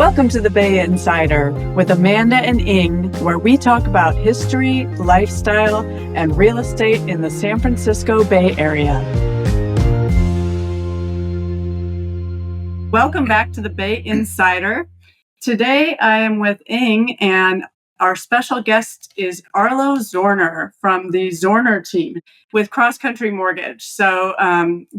Welcome to the Bay Insider with Amanda and Ying, where we talk about history, lifestyle, and real estate in the San Francisco Bay Area. Welcome back to the Bay Insider. Today I am with Ying, and our special guest is Arlo Zoerner from the Zoerner team with Cross Country Mortgage. So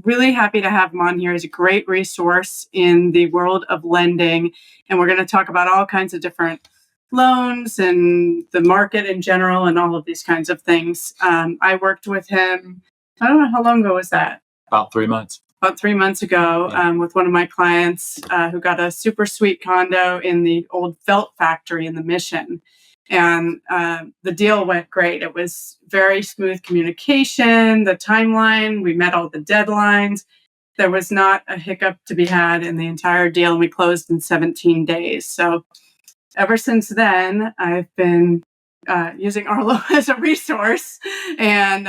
really happy to have him on here. He's a great resource in the world of lending. And we're going to talk about all kinds of different loans and the market in general and all of these kinds of things. I worked with him, I don't know, how long ago was that? About 3 months. About 3 months ago, with one of my clients who got a super sweet condo in the old felt factory in the Mission. And the deal went great. It was very smooth communication, the timeline, we met all the deadlines. There was not a hiccup to be had in the entire deal, and we closed in 17 days. So ever since then, I've been using Arlo as a resource and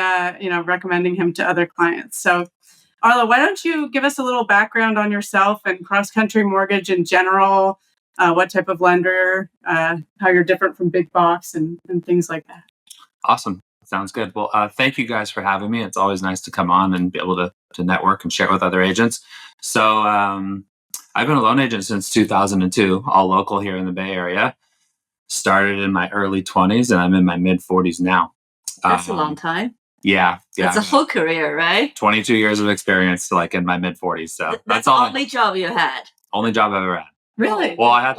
recommending him to other clients. So Arlo, why don't you give us a little background on yourself and Cross Country Mortgage in general? What type of lender, how you're different from big box and things like that. Awesome. Sounds good. Well, thank you guys for having me. It's always nice to come on and be able to network and share with other agents. So I've been a loan agent since 2002, all local here in the Bay Area. Started in my early 20s and I'm in my mid 40s now. That's a long time. Yeah. That's a whole career, right? 22 years of experience, like in my mid 40s. So that's the only job you had. Only job I've ever had. Really? Well, I had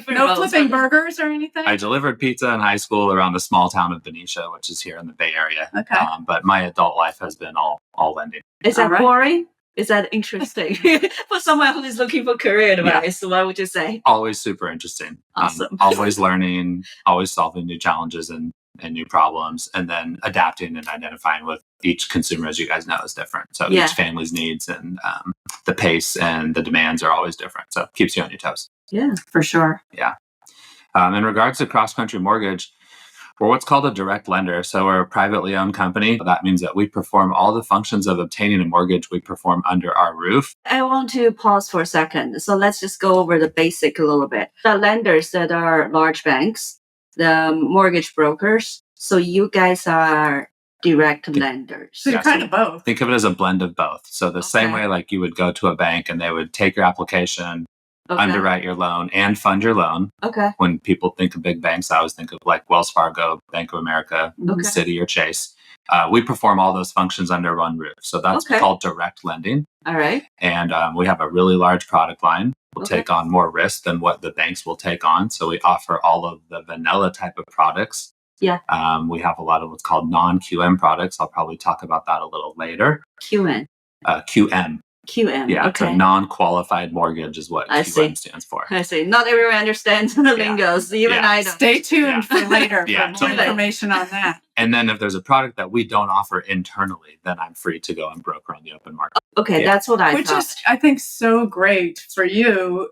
no flipping burgers or anything? I delivered pizza in high school around the small town of Benicia, which is here in the Bay Area. Okay. But my adult life has been all lending. Is that boring? Is that interesting? For someone who is looking for career advice, what would you say? Always super interesting. Awesome. Always learning, always solving new challenges and new problems, and then adapting and identifying with each consumer, as you guys know, is different. So each family's needs and the pace and the demands are always different. So it keeps you on your toes. Yeah, for sure. Yeah. In regards to Cross Country Mortgage, we're what's called a direct lender. So we're a privately owned company. That means that we perform all the functions of obtaining a mortgage. We perform under our roof. I want to pause for a second. So let's just go over the basic a little bit. The lenders that are large banks, the mortgage brokers. So you guys are direct lenders. So you're kind of both. Think of it as a blend of both. So the same way like you would go to a bank and they would take your application, underwrite your loan, and fund your loan. Okay. When people think of big banks, I always think of like Wells Fargo, Bank of America, Citi, or Chase. We perform all those functions under one roof. So that's called direct lending. All right. And we have a really large product line. We'll take on more risk than what the banks will take on. So we offer all of the vanilla type of products. Yeah. We have a lot of what's called non-QM products. I'll probably talk about that a little later. QM. QM. QM. Yeah, okay. It's a non-qualified mortgage is what QM stands for. I see. Not everyone understands the lingos. Even I don't. Stay tuned for later for more information on that. And then if there's a product that we don't offer internally, then I'm free to go and broker on the open market. Okay, that's what I thought. Which is, I think, so great for you,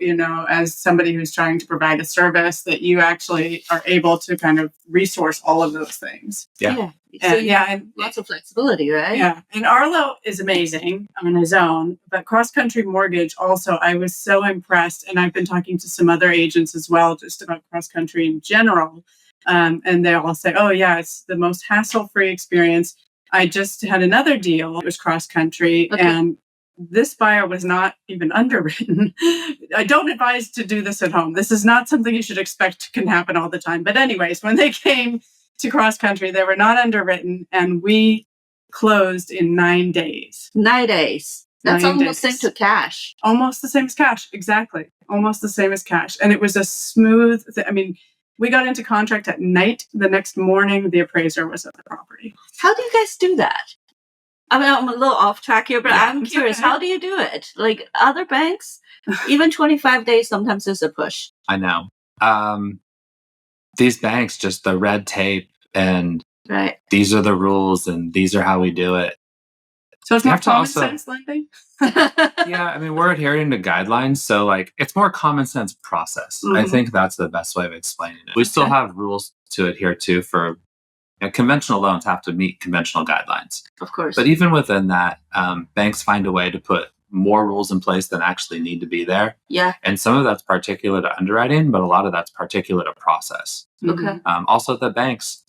as somebody who's trying to provide a service that you actually are able to kind of resource all of those things. Yeah. So and lots of flexibility, right? Yeah. And Arlo is amazing on his own, but Cross Country Mortgage also, I was so impressed. And I've been talking to some other agents as well, just about cross country in general. And they all say, oh, yeah, it's the most hassle-free experience. I just had another deal. It was cross country. And this buyer was not even underwritten. I don't advise to do this at home. This is not something you should expect can happen all the time. But anyways, when they came to cross country, they were not underwritten. And we closed in 9 days. 9 days. That's almost the same to cash. Almost the same as cash. Exactly. Almost the same as cash. And it was a smooth we got into contract at night. The next morning, the appraiser was at the property. How do you guys do that? I mean, I'm a little off track here, but I'm curious. How do you do it? Like other banks, even 25 days sometimes is a push. I know. These banks, just the red tape and these are the rules and these are how we do it. So it's more common sense lending? Yeah, I mean, we're adhering to guidelines. So it's more common sense process. I think that's the best way of explaining it. We still have rules to adhere to for conventional loans have to meet conventional guidelines. Of course. But even within that, banks find a way to put more rules in place than actually need to be there. Yeah. And some of that's particular to underwriting, but a lot of that's particular to process. Okay. Also, the banks,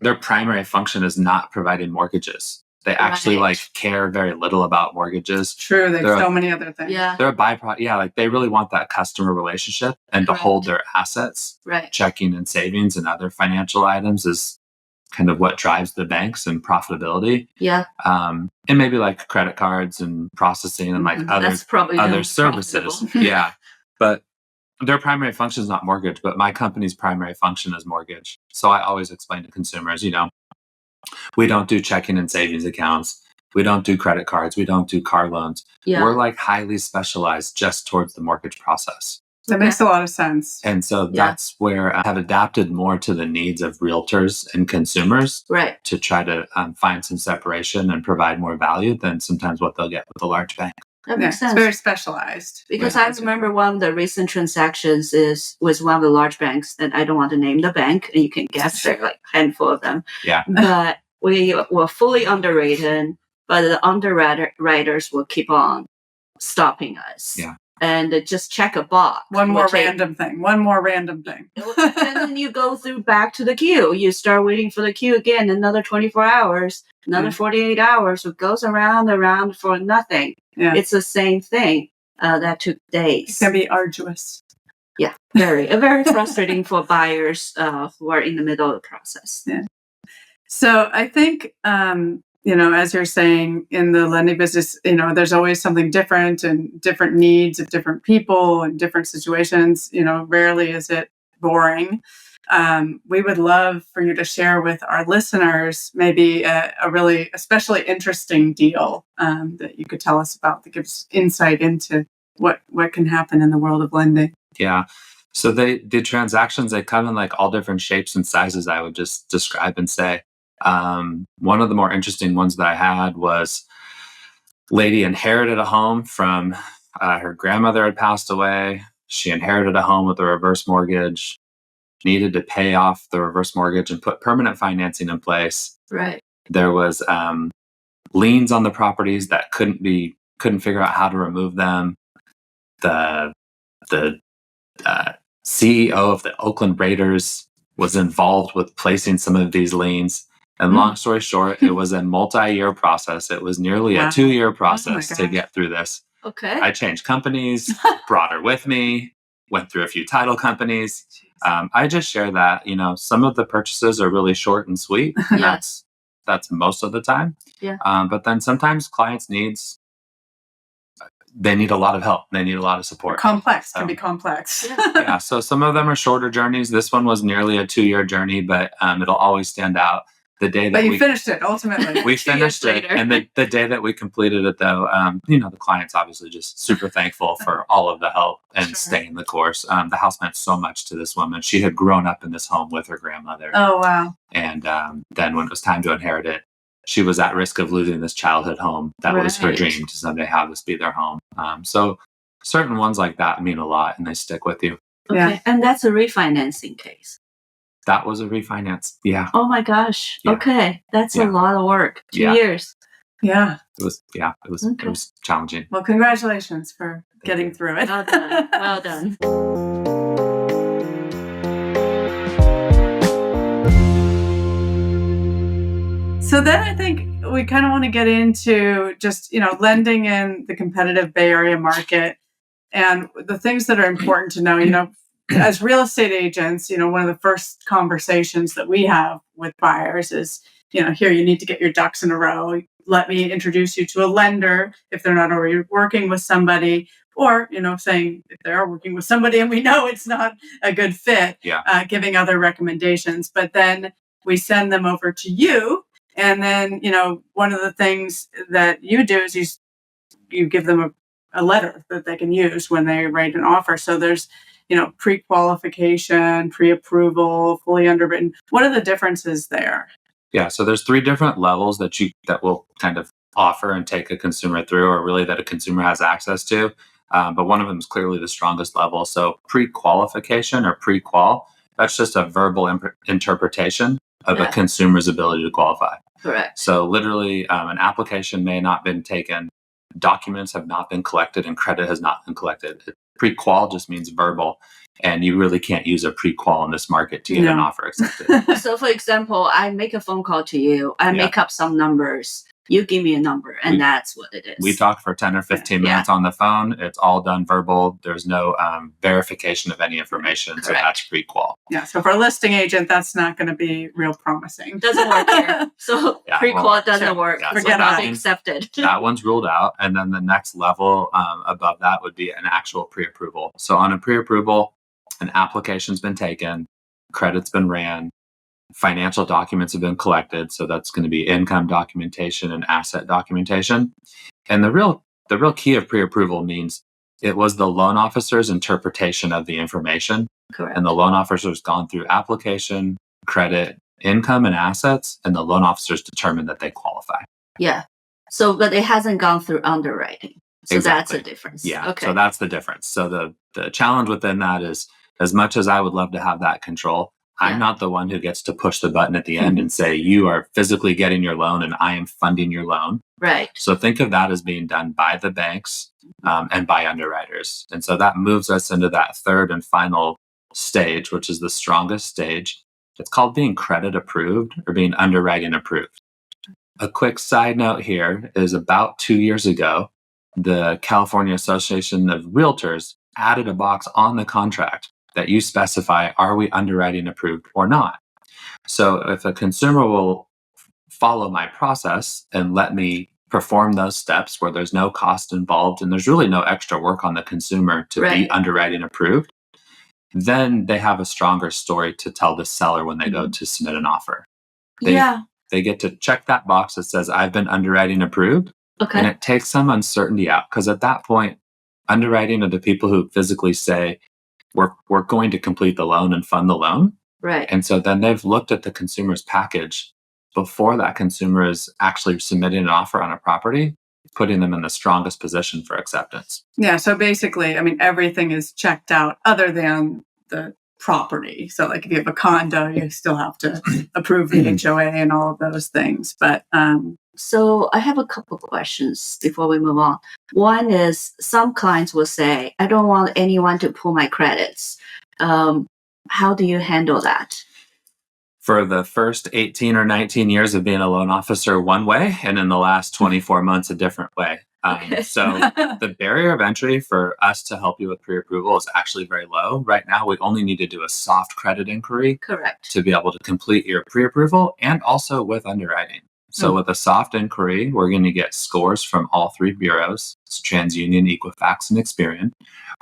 their primary function is not providing mortgages. They actually care very little about mortgages. True. There's so many other things. Yeah. They're a byproduct. Yeah. Like they really want that customer relationship and to hold their assets, checking and savings and other financial items is kind of what drives the banks and profitability. Yeah. And maybe like credit cards and processing and like other services. Yeah. But their primary function is not mortgage, but my company's primary function is mortgage. So I always explain to consumers, we don't do checking and savings accounts. We don't do credit cards. We don't do car loans. Yeah. We're like highly specialized just towards the mortgage process. That makes a lot of sense. And so that's where I have adapted more to the needs of realtors and consumers to try to find some separation and provide more value than sometimes what they'll get with a large bank. That makes sense. It's very specialized. Because I remember one of the recent transactions was one of the large banks, and I don't want to name the bank, and you can guess there are like a handful of them. Yeah. But we were fully underrated, but the underwriters will keep on stopping us. Yeah. And just check a box. One more random thing. And then you go back to the queue. You start waiting for the queue again, another 24 hours, another 48 hours. It goes around for nothing. Yeah. It's the same thing. That took days. It can be arduous. Yeah, very frustrating for buyers who are in the middle of the process. Yeah. So I think, as you're saying, in the lending business, there's always something different and different needs of different people and different situations. Rarely is it boring. We would love for you to share with our listeners maybe a really especially interesting deal that you could tell us about that gives insight into what can happen in the world of lending. Yeah. So the transactions, they come in like all different shapes and sizes, I would just describe and say. One of the more interesting ones that I had was lady inherited a home from her grandmother had passed away. She inherited a home with a reverse mortgage, needed to pay off the reverse mortgage and put permanent financing in place. Right. There was liens on the properties that couldn't figure out how to remove them. The CEO of the Oakland Raiders was involved with placing some of these liens. And long story short, it was a multi-year process. It was nearly a 2-year process to get through this. Okay. I changed companies, brought her with me, went through a few title companies. I just share that, some of the purchases are really short and sweet. And that's most of the time. Yeah. But then sometimes clients they need a lot of help. They need a lot of support. Can be complex. Yeah. So some of them are shorter journeys. This one was nearly a 2-year journey, but it'll always stand out. The day that but you finished it ultimately. We finished it, and the day that we completed it, though, the client's obviously just super thankful for all of the help and staying the course. The house meant so much to this woman. She had grown up in this home with her grandmother. Oh wow! And then when it was time to inherit it, she was at risk of losing this childhood home that was her dream to someday have this be their home. So certain ones like that mean a lot, and they stick with you. Okay, yeah. And that's a refinancing case. That was a refinance. Yeah. Oh my gosh. Yeah. Okay. That's a lot of work. 2 years. Yeah. It was challenging. Well, congratulations for getting through it. Well done. Well done. So then I think we kind of want to get into just, lending in the competitive Bay Area market and the things that are important to know, as real estate agents, one of the first conversations that we have with buyers is, here, you need to get your ducks in a row. Let me introduce you to a lender if they're not already working with somebody, or, saying if they are working with somebody and we know it's not a good fit, giving other recommendations. But then we send them over to you. And then, one of the things that you do is you give them a letter that they can use when they write an offer. So there's, pre-qualification, pre-approval, fully underwritten. What are the differences there? Yeah, so there's 3 different levels that will kind of offer and take a consumer through, or really that a consumer has access to. But one of them is clearly the strongest level. So pre-qualification or pre-qual, that's just a verbal interpretation of a consumer's ability to qualify. Correct. So literally, an application may not have been taken documents have not been collected and credit has not been collected. Pre-qual just means verbal, and you really can't use a pre-qual in this market to get an offer accepted. So, for example, I make a phone call to you. I make up some numbers. You give me a number, and that's what it is. We talk for 10 or 15 minutes on the phone. It's all done verbal. There's no verification of any information. Correct. So that's pre-qual. Yeah. So for a listing agent, that's not going to be real promising. Doesn't work here. So pre-qual doesn't work. Yeah, Forget about it. Accepted. That one's ruled out. And then the next level above that would be an actual pre-approval. So on a pre-approval, an application's been taken, credit's been ran, financial documents have been collected. So that's going to be income documentation and asset documentation. And the real key of pre-approval means it was the loan officer's interpretation of the information. Correct. And the loan officer's gone through application, credit, income, and assets, and the loan officer's determined that they qualify. Yeah. So, but it hasn't gone through underwriting. So that's the difference. Yeah. Okay. So that's the difference. So the challenge within that is, as much as I would love to have that control, I'm not the one who gets to push the button at the end and say, you are physically getting your loan and I am funding your loan. Right. So think of that as being done by the banks and by underwriters. And so that moves us into that third and final stage, which is the strongest stage. It's called being credit approved or being underwriting approved. A quick side note here is about 2 years ago, the California Association of Realtors added a box on the contract that you specify, are we underwriting approved or not? So if a consumer will follow my process and let me perform those steps where there's no cost involved and there's really no extra work on the consumer to be underwriting approved, then they have a stronger story to tell the seller when they go to submit an offer. They get to check that box that says, I've been underwriting approved. Okay. And it takes some uncertainty out, because at that point, underwriting are the people who physically say, we're going to complete the loan and fund the loan. Right. And so then they've looked at the consumer's package before that consumer is actually submitting an offer on a property, putting them in the strongest position for acceptance. Yeah. So basically, I mean, everything is checked out other than the property. So like if you have a condo, you still have to approve the HOA and all of those things. But so I have a couple questions before we move on. One is, some clients will say, I don't want anyone to pull my credits. How do you handle that? For the first 18 or 19 years of being a loan officer, one way, and in the last 24 months, a different way. So the barrier of entry for us to help you with pre-approval is actually very low. Right now, we only need to do a soft credit inquiry. Correct. To be able to complete your pre-approval, and also with underwriting. So with a soft inquiry, we're going to get scores from all three bureaus. It's TransUnion, Equifax, and Experian.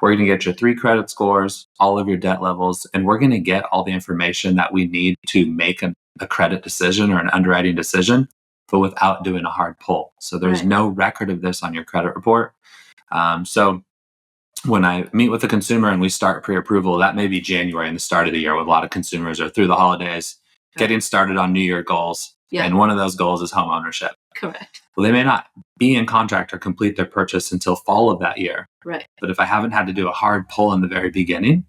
We're going to get your 3 credit scores, all of your debt levels, and we're going to get all the information that we need to make a credit decision or an underwriting decision, but without doing a hard pull. So there's no record of this on your credit report. So when I meet with a consumer and we start pre-approval, that may be January and the start of the year, with a lot of consumers, or through the holidays, getting started on New Year goals. Yeah. And one of those goals is home ownership. Correct. Well, they may not be in contract or complete their purchase until fall of that year. Right. But if I haven't had to do a hard pull in the very beginning,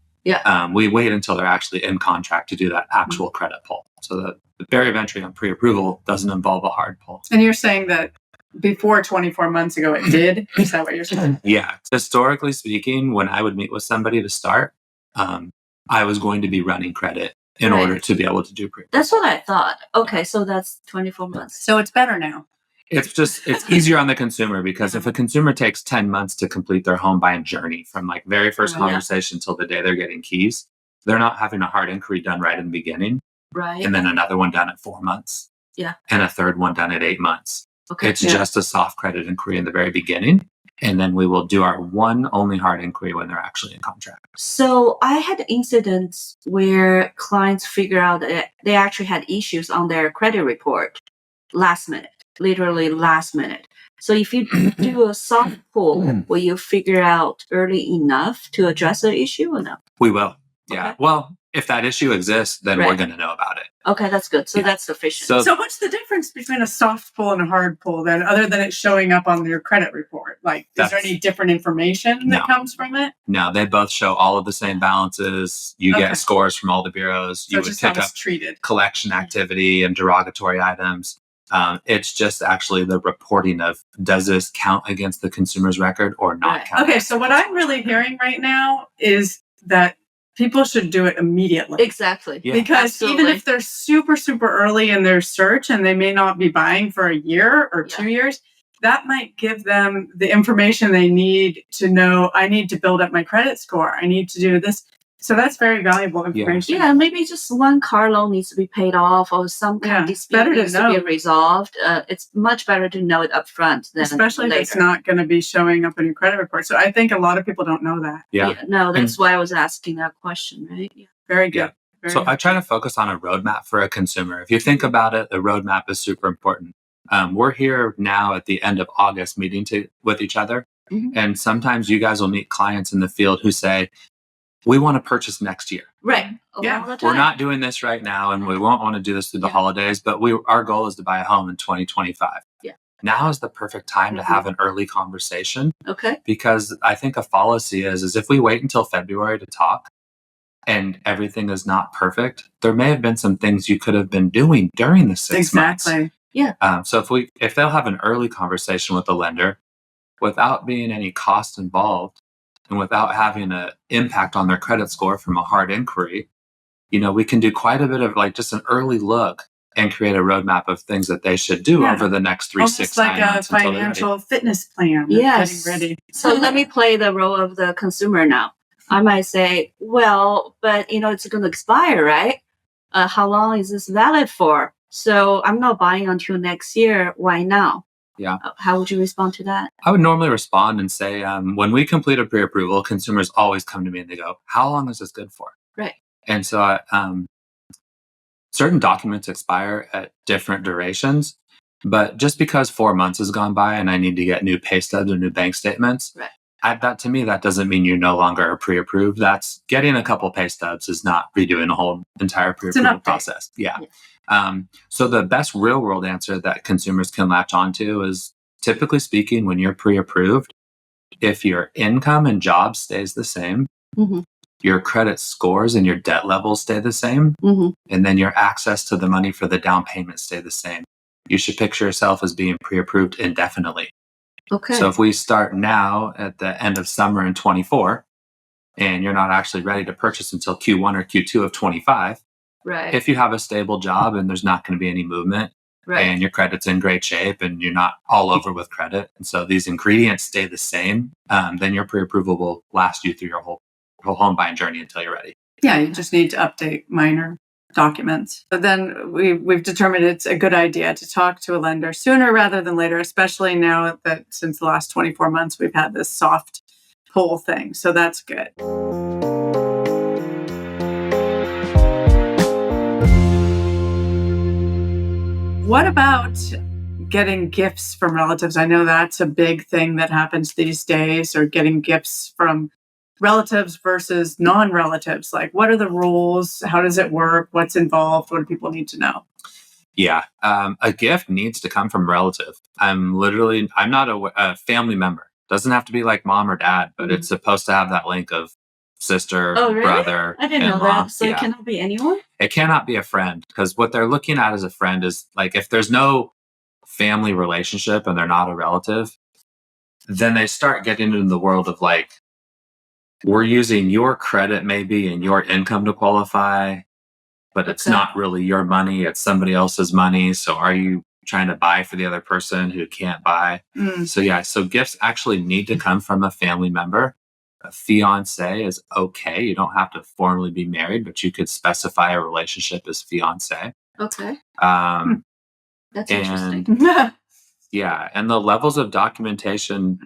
we wait until they're actually in contract to do that actual credit pull. So the barrier of entry on pre-approval doesn't involve a hard pull. And you're saying that before 24 months ago it did? Is that what you're saying? Yeah. Historically speaking, when I would meet with somebody to start, I was going to be running credit in order to be able to do pre-approval. That's what I thought. Okay, so that's 24 months. So it's better now. It's easier on the consumer, because if a consumer takes 10 months to complete their home buying journey from like very first conversation till the day they're getting keys, they're not having a hard inquiry done right in the beginning. Right. And then another one done at 4 months. Yeah. And a third one done at 8 months. Okay. It's just a soft credit inquiry in the very beginning. And then we will do our one only hard inquiry when they're actually in contract. So I had incidents where clients figure out that they actually had issues on their credit report last minute, literally last minute. So if you do a soft pull, will you figure out early enough to address the issue or no? We will. Yeah. Okay. Well, if that issue exists, then we're going to know about it. Okay, that's good. So that's sufficient. So what's the difference between a soft pull and a hard pull then, other than it showing up on your credit report? Like, is there any different information that comes from it? No, they both show all of the same balances. You get scores from all the bureaus. So you would pick up treated. Collection activity and derogatory items. It's just actually the reporting of, does this count against the consumer's record or not Right. count? Okay, so what I'm really hearing right now is that people should do it immediately. Exactly. Yeah. Because even Absolutely. if they're super, super early in their search and they may not be buying for a year or 2 years, that might give them the information they need to know, I need to build up my credit score. I need to do this. So that's very valuable information. Yeah, maybe just one car loan needs to be paid off or some kind of dispute better to needs to be know. resolved. It's much better to know it up front than Especially later. if it's not going to be showing up in your credit report. So I think a lot of people don't know that. No, that's why I was asking that question, right? Yeah. Very good. Yeah. So I try to focus on a roadmap for a consumer. If you think about it, the roadmap is super important. We're here now at the end of August meeting with each other. Mhm. And sometimes you guys will meet clients in the field who say, we want to purchase next year. Right. Yeah. All the time. We're not doing this right now, and we won't want to do this through the holidays, but our goal is to buy a home in 2025. Yeah. Now is the perfect time to have an early conversation, Okay. because I think a fallacy is if we wait until February to talk and everything is not perfect, there may have been some things you could have been doing during the 6 months. Exactly. Yeah. So if they'll have an early conversation with the lender without being any cost involved and without having an impact on their credit score from a hard inquiry, we can do quite a bit of like just an early look and create a roadmap of things that they should do over the next 3, Almost 6, like 9 months a until they're ready. financial fitness plan. Yes. Getting ready. So let me play the role of the consumer now. I might say, well, but it's going to expire, right? How long is this valid for? So I'm not buying until next year. Why now? Yeah. How would you respond to that? I would normally respond and say, when we complete a pre-approval, consumers always come to me and they go, how long is this good for? Right. And so certain documents expire at different durations, but just because 4 months has gone by and I need to get new pay stubs or new bank statements, that to me, that doesn't mean you're no longer pre-approved. That's getting a couple pay stubs is not redoing the whole entire pre-approval process. Yeah. So the best real world answer that consumers can latch onto is, typically speaking, when you're pre-approved, if your income and job stays the same, Mm-hmm. your credit scores and your debt levels stay the same, Mm-hmm. and then your access to the money for the down payment stay the same, you should picture yourself as being pre-approved indefinitely. Okay. So if we start now at the end of summer in 24, and you're not actually ready to purchase until Q1 or Q2 of 25, right. if you have a stable job and there's not going to be any movement, and your credit's in great shape and you're not all over with credit, and so these ingredients stay the same, then your pre-approval will last you through your whole home buying journey until you're ready. Yeah, you just need to update minor documents. But then we've determined it's a good idea to talk to a lender sooner rather than later, especially now that since the last 24 months, we've had this soft pull thing. So that's good. What about getting gifts from relatives? I know that's a big thing that happens these days, or getting gifts from relatives versus non-relatives. Like, what are the rules? How does it work? What's involved? What do people need to know? Yeah. A gift needs to come from a relative. I'm not a family member. Doesn't have to be like mom or dad, but it's supposed to have that link of sister, brother. I didn't know in-law. that. So it cannot be anyone? It cannot be a friend, because what they're looking at as a friend is like, if there's no family relationship and they're not a relative, then they start getting into the world of like, we're using your credit maybe and your income to qualify, but it's not really your money. It's somebody else's money. So are you trying to buy for the other person who can't buy? So gifts actually need to come from a family member. A fiance is okay. You don't have to formally be married, but you could specify a relationship as fiance. Okay. That's and interesting. yeah, and the levels of documentation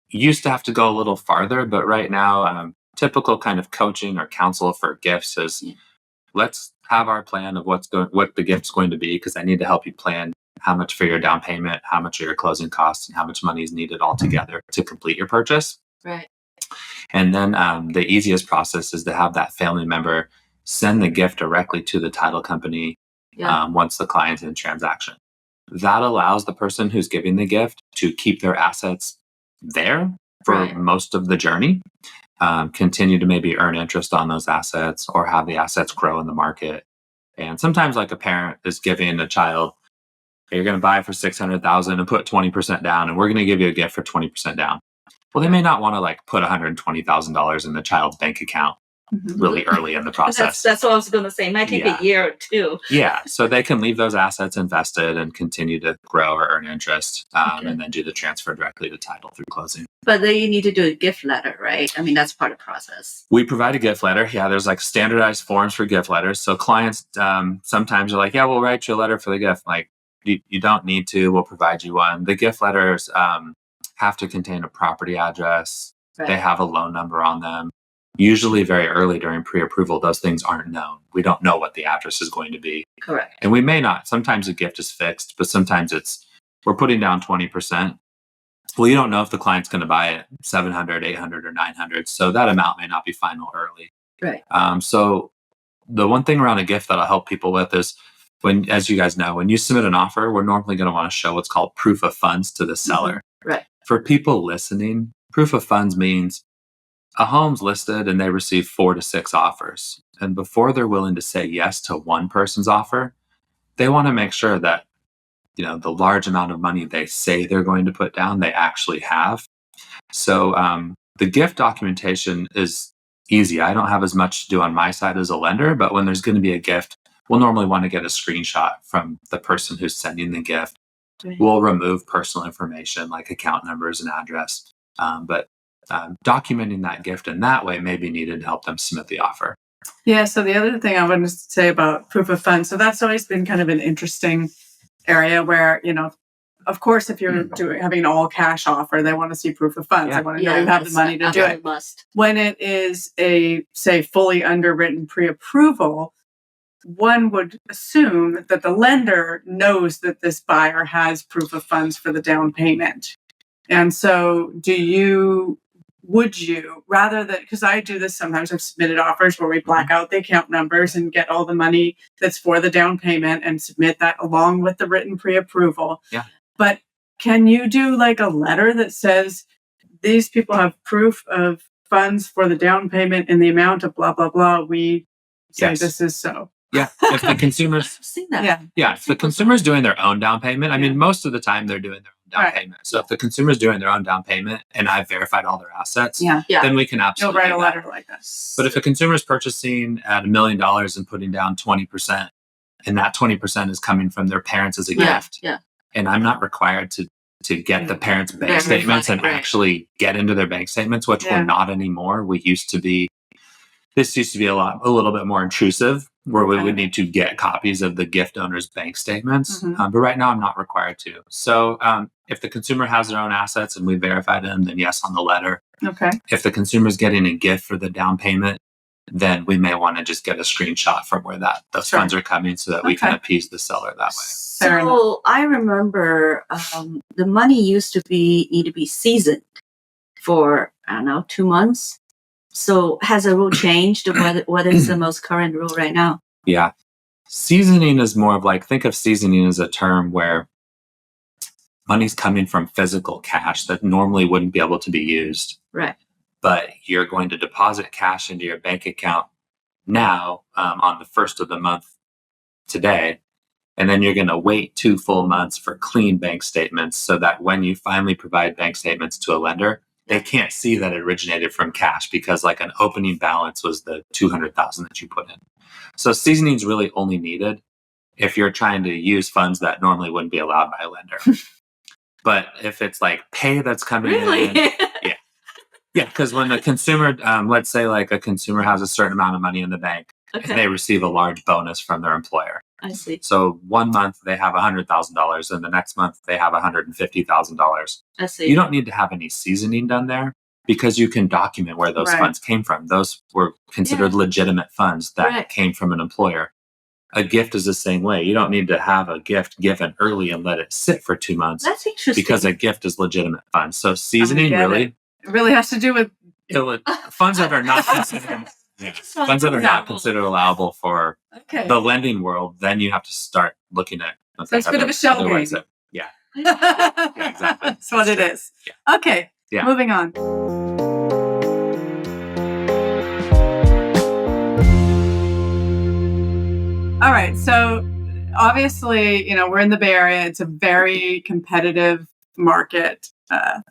used to have to go a little farther, but right now, typical kind of coaching or counsel for gifts is, let's have our plan of what the gift's going to be, because I need to help you plan how much for your down payment, how much are your closing costs, and how much money is needed altogether to complete your purchase. Right. And then the easiest process is to have that family member send the gift directly to the title company once the client's in transaction. That allows the person who's giving the gift to keep their assets there for most of the journey, continue to maybe earn interest on those assets or have the assets grow in the market. And sometimes, like, a parent is giving a child You're going to buy it for $600,000 and put 20% down, and we're going to give you a gift for 20% down. Well, they may not want to like put $120,000 in the child's bank account really early in the process. That's what I was going to say. It might take a year or two. Yeah. So they can leave those assets invested and continue to grow or earn interest, and then do the transfer directly to title through closing. But then you need to do a gift letter, right? I mean, that's part of the process. We provide a gift letter. Yeah, there's like standardized forms for gift letters. So clients sometimes are like, yeah, we'll write you a letter for the gift. Like, you don't need to. We'll provide you one. The gift letters have to contain a property address. Right. They have a loan number on them. Usually very early during pre-approval, those things aren't known. We don't know what the address is going to be. Correct. And we may not. Sometimes the gift is fixed, but sometimes we're putting down 20%. Well, you don't know if the client's going to buy it 700, 800, or 900. So that amount may not be final early. Right. So the one thing around a gift that I'll help people with is as you guys know, when you submit an offer, we're normally going to want to show what's called proof of funds to the seller. Right. For people listening, proof of funds means a home's listed and they receive 4 to 6 offers. And before they're willing to say yes to one person's offer, they want to make sure that, the large amount of money they say they're going to put down, they actually have. So the gift documentation is easy. I don't have as much to do on my side as a lender, but when there's going to be a gift, we'll normally want to get a screenshot from the person who's sending the gift. Right. We'll remove personal information like account numbers and address. But documenting that gift in that way may be needed to help them submit the offer. Yeah. So the other thing I wanted to say about proof of funds, so that's always been kind of an interesting area where, of course, if you're having an all cash offer, they want to see proof of funds. They want to know you have the money to do it. Must. When it is a, say, fully underwritten pre-approval, one would assume that the lender knows that this buyer has proof of funds for the down payment. And so would you, rather than, because I do this sometimes, I've submitted offers where we black out the account numbers and get all the money that's for the down payment and submit that along with the written pre-approval. Yeah. But can you do like a letter that says these people have proof of funds for the down payment in the amount of blah, blah, blah. We say this is so. Yeah. If the consumer's I've seen that. Yeah. If the consumer's doing their own down payment, I mean, most of the time they're doing their own down payment. So if the consumer's doing their own down payment and I've verified all their assets, then we can absolutely You'll write a letter like that. But if a consumer's purchasing at $1 million and putting down 20%, and that 20% is coming from their parents as a gift, and I'm not required to get the parents' bank statements and actually get into their bank statements, which we're not anymore. This used to be a little bit more intrusive, where we would need to get copies of the gift owner's bank statements. But right now I'm not required to. So if the consumer has their own assets and we verified them, then yes on the letter. Okay. If the consumer's getting a gift for the down payment, then we may want to just get a screenshot from where those funds are coming so that we can appease the seller that way. So I remember the money used to need to be seasoned for, 2 months. So has the rule changed? What is the most current rule right now? Yeah. Seasoning is more of like, think of seasoning as a term where money's coming from physical cash that normally wouldn't be able to be used. Right. But you're going to deposit cash into your bank account now on the first of the month today. And then you're going to wait 2 full months for clean bank statements so that when you finally provide bank statements to a lender, they can't see that it originated from cash because like an opening balance was the $200,000 that you put in. So seasoning is really only needed if you're trying to use funds that normally wouldn't be allowed by a lender. But if it's like pay that's coming in, yeah, because when the consumer, let's say like a consumer has a certain amount of money in the bank and they receive a large bonus from their employer. I see. So 1 month they have $100,000 and the next month they have $150,000. I see. You don't need to have any seasoning done there because you can document where those funds came from. Those were considered legitimate funds that came from an employer. A gift is the same way. You don't need to have a gift given early and let it sit for 2 months. That's interesting. Because a gift is legitimate funds. So seasoning really... It really has to do with... funds that are not considered... funds that are not considered allowable for the lending world, then you have to start looking at... So it's a bit of a shell game. Yeah. Exactly. That's what it is. Yeah. Okay, moving on. All right, so obviously, we're in the Bay Area. It's a very competitive market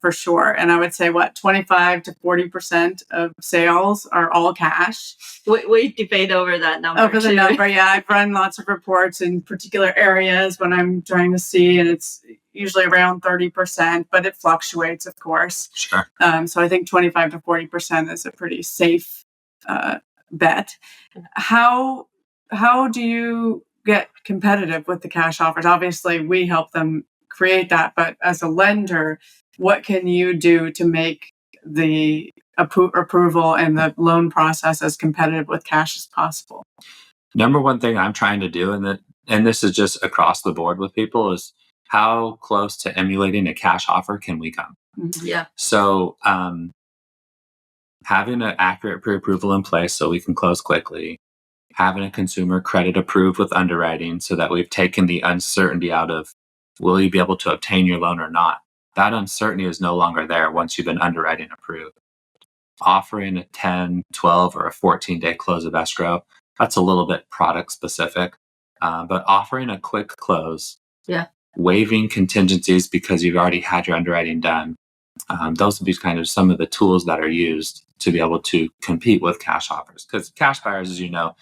for sure. And I would say 25 to 40% of sales are all cash. We debate over that number. Over the number, yeah. I've run lots of reports in particular areas when I'm trying to see, and it's usually around 30%, but it fluctuates, of course. Sure. So I think 25 to 40% is a pretty safe bet. How do you get competitive with the cash offers? Obviously, we help them create that, but as a lender, what can you do to make the approval and the loan process as competitive with cash as possible? Number one thing I'm trying to do, and this is just across the board with people, is how close to emulating a cash offer can we come? Mm-hmm. Yeah. So having an accurate pre-approval in place so we can close quickly, having a consumer credit approved with underwriting so that we've taken the uncertainty out of will you be able to obtain your loan or not. That uncertainty is no longer there once you've been underwriting approved. Offering a 10, 12, or a 14-day close of escrow, that's a little bit product specific. But offering a quick close, waiving contingencies because you've already had your underwriting done, those would be kind of some of the tools that are used to be able to compete with cash offers. Because cash buyers, as you know,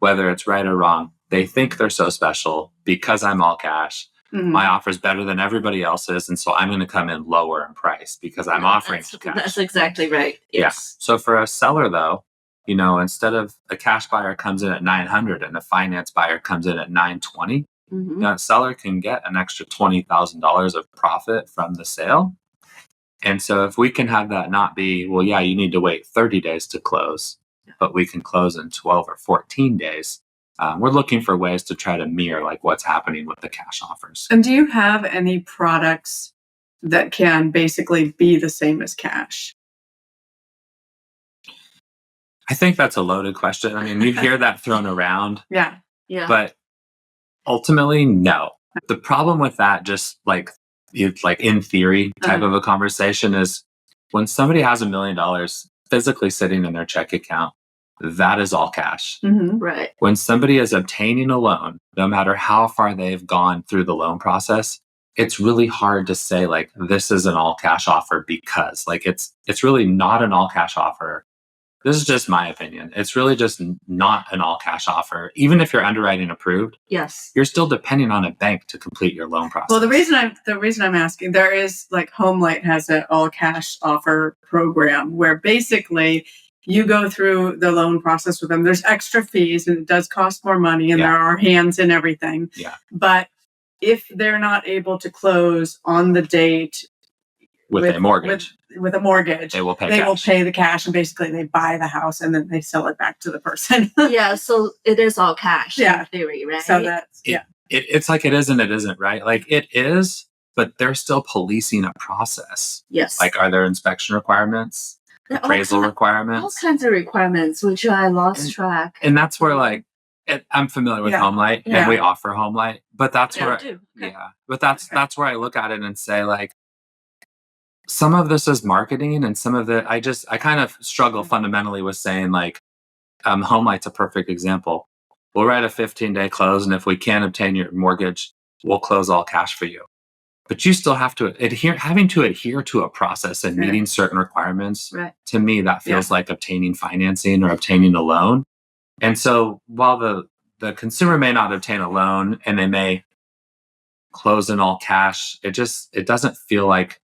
whether it's right or wrong, they think they're so special because I'm all cash. Mm-hmm. My offer is better than everybody else's, and so I'm going to come in lower in price because I'm offering cash. That's exactly right. Yes. Yeah. So for a seller, though, instead of a cash buyer comes in at $900 and a finance buyer comes in at $920, that seller can get an extra $20,000 of profit from the sale. And so if we can have that not be, well, yeah, you need to wait 30 days to close, but we can close in 12 or 14 days. We're looking for ways to try to mirror like what's happening with the cash offers. And do you have any products that can basically be the same as cash? I think that's a loaded question. I mean, you hear that thrown around. Yeah. But ultimately, no. The problem with that, just like in theory type of a conversation, is when somebody has $1 million physically sitting in their check account, that is all cash. Mm-hmm. Right. When somebody is obtaining a loan, no matter how far they've gone through the loan process, it's really hard to say like this is an all cash offer because like it's really not an all cash offer. This is just my opinion. It's really just not an all cash offer. Even if you're underwriting approved, yes, you're still depending on a bank to complete your loan process. Well, the reason I'm asking, there is like HomeLight has an all cash offer program where basically you go through the loan process with them. There's extra fees and it does cost more money and there are hands and everything. Yeah. But if they're not able to close on the date with a mortgage, they will pay the cash and basically they buy the house and then they sell it back to the person. Yeah. So it is all cash in theory, right? So that's, it's like it is and it isn't, right? Like it is, but they're still policing a process. Yes. Like, are there inspection requirements? Appraisal requirements, all kinds of requirements, which I lost track. And that's where, like, I'm familiar with HomeLight, and we offer HomeLight, but that's where, but that's where I look at it and say, like, some of this is marketing, and some of it, I kind of struggle fundamentally with saying, like, HomeLight's a perfect example. We'll write a 15-day close, and if we can't obtain your mortgage, we'll close all cash for you. But you still have to having to adhere to a process and meeting certain requirements. Right. To me, that feels like obtaining financing or obtaining a loan. And so while the consumer may not obtain a loan and they may close in all cash, it doesn't feel like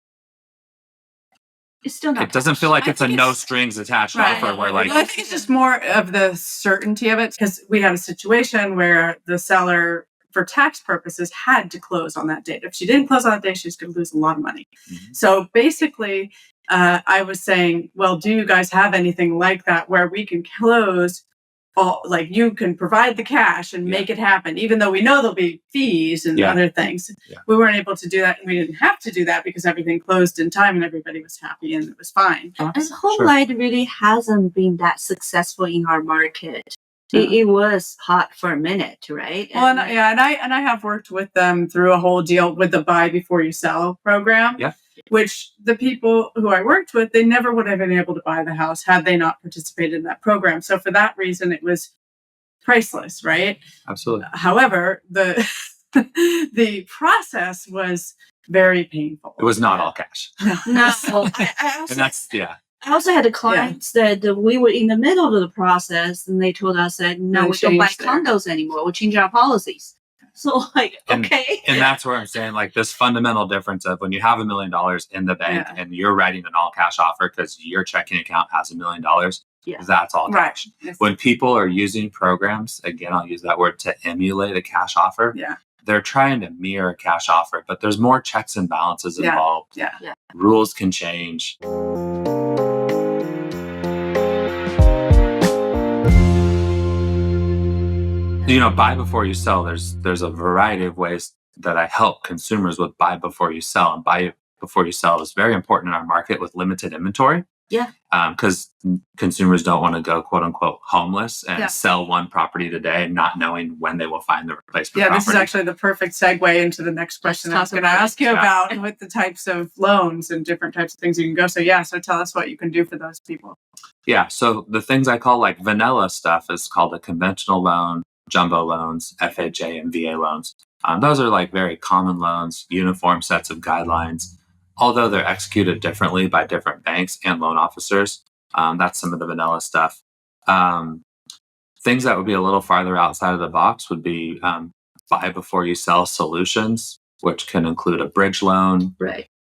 it's still not. It doesn't feel like it's a no strings attached offer where like I think it's just more of the certainty of it because we had a situation where the seller, for tax purposes, had to close on that date. If she didn't close on that day, she's going to lose a lot of money. Mm-hmm. So basically, I was saying, well, do you guys have anything like that where we can close, like you can provide the cash and make it happen, even though we know there'll be fees and other things. Yeah. We weren't able to do that. And we didn't have to do that because everything closed in time and everybody was happy and it was fine. And HomeLight really hasn't been that successful in our market. It was hot for a minute, right? Well, and I have worked with them through a whole deal with the buy before you sell program. Yeah. Which the people who I worked with, they never would have been able to buy the house had they not participated in that program. So for that reason, it was priceless, right? Absolutely. However, the process was very painful. It was not all cash. No, And that's, I also had clients that we were in the middle of the process, and they told us that no, we don't buy condos anymore. We change our policies. So okay. And that's where I'm saying this fundamental difference of when you have $1 million in the bank and you're writing an all cash offer because your checking account has $1 million. That's all cash. Right. When people are using programs, again, I'll use that word, to emulate a cash offer. They're trying to mirror a cash offer, but there's more checks and balances involved. Rules can change. Buy before you sell. There's a variety of ways that I help consumers with buy before you sell. And buy before you sell is very important in our market with limited inventory. Because consumers don't want to go, quote unquote, homeless and sell one property today, not knowing when they will find the replacement property. This is actually the perfect segue into the next question I was going to ask you about with the types of loans and different types of things you can go. So tell us what you can do for those people. So the things I call vanilla stuff is called a conventional loan, jumbo loans, FHA, and VA loans. Those are very common loans, uniform sets of guidelines. Although they're executed differently by different banks and loan officers. That's some of the vanilla stuff. Things that would be a little farther outside of the box would be buy before you sell solutions, which can include a bridge loan,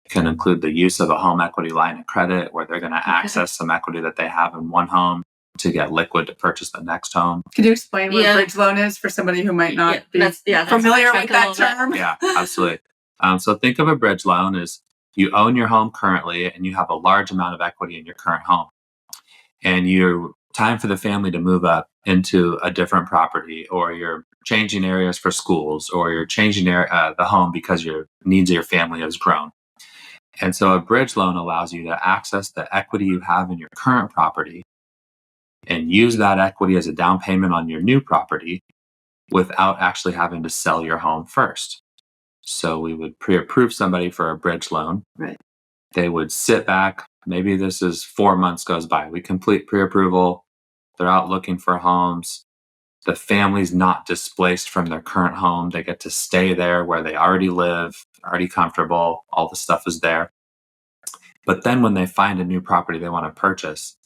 can include the use of a home equity line of credit where they're going to access some equity that they have in one home to get liquid to purchase the next home. Could you explain what a bridge loan is for somebody who might not be familiar with that term? Yeah, absolutely. So think of a bridge loan as you own your home currently and you have a large amount of equity in your current home. And you're time for the family to move up into a different property, or you're changing areas for schools, or you're changing the home because your needs of your family has grown. And so a bridge loan allows you to access the equity you have in your current property and use that equity as a down payment on your new property without actually having to sell your home first. So we would pre-approve somebody for a bridge loan. They would sit back. Maybe this is 4 months goes by. We complete pre-approval. They're out looking for homes. The family's not displaced from their current home. They get to stay there where they already live, already comfortable. All the stuff is there. But then when they find a new property they want to purchase,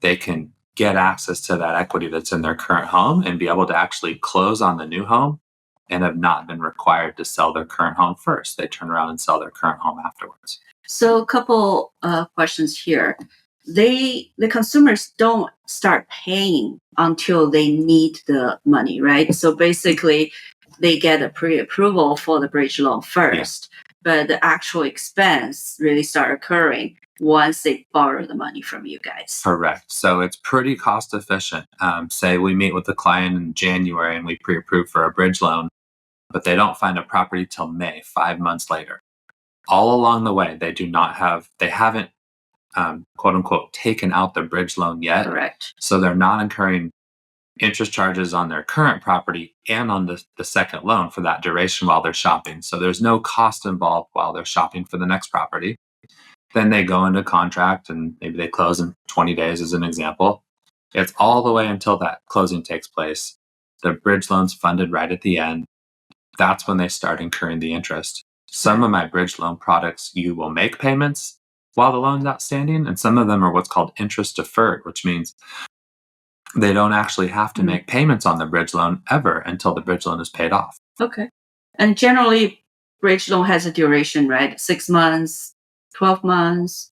they can get access to that equity that's in their current home and be able to actually close on the new home and have not been required to sell their current home first. They turn around and sell their current home afterwards. So a couple questions here. The consumers don't start paying until they need the money, right? So basically, they get a pre-approval for the bridge loan first, but the actual expense really start occurring once they borrow the money from you guys. Correct. So it's pretty cost efficient. Say we meet with the client in January and we pre-approve for a bridge loan, but they don't find a property till May, 5 months later. All along the way, they haven't quote unquote taken out the bridge loan yet. Correct. So they're not incurring interest charges on their current property and on the second loan for that duration while they're shopping. So there's no cost involved while they're shopping for the next property. Then they go into contract and maybe they close in 20 days as an example. It's all the way until that closing takes place. The bridge loan's funded right at the end. That's when they start incurring the interest. Some of my bridge loan products, you will make payments while the loan's outstanding, and some of them are what's called interest deferred, which means they don't actually have to make payments on the bridge loan ever until the bridge loan is paid off. Okay. And generally, bridge loan has a duration, right? 6 months, 12 months?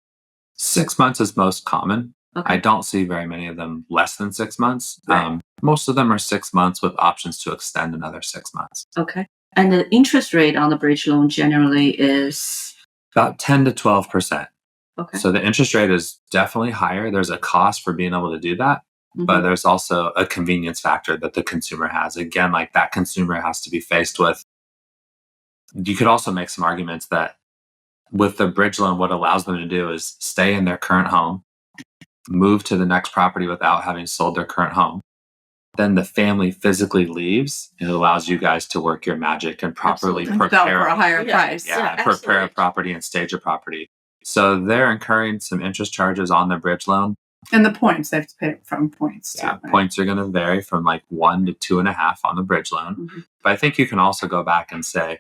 6 months is most common. Okay. I don't see very many of them less than 6 months. Right. Most of them are 6 months with options to extend another 6 months. Okay. And the interest rate on the bridge loan generally is? About 10 to 12%. Okay. So the interest rate is definitely higher. There's a cost for being able to do that. But there's also a convenience factor that the consumer has. Again, like that consumer has to be faced with. You could also make some arguments that with the bridge loan, what allows them to do is stay in their current home, move to the next property without having sold their current home. Then the family physically leaves. It allows you guys to work your magic and properly prepare for a higher price. Prepare a property and stage a property. So they're incurring some interest charges on their bridge loan, And the points, they have to pay from points too. Yeah, Right? points are going to vary from like 1 to 2.5 on the bridge loan. Mm-hmm. But I think you can also go back and say,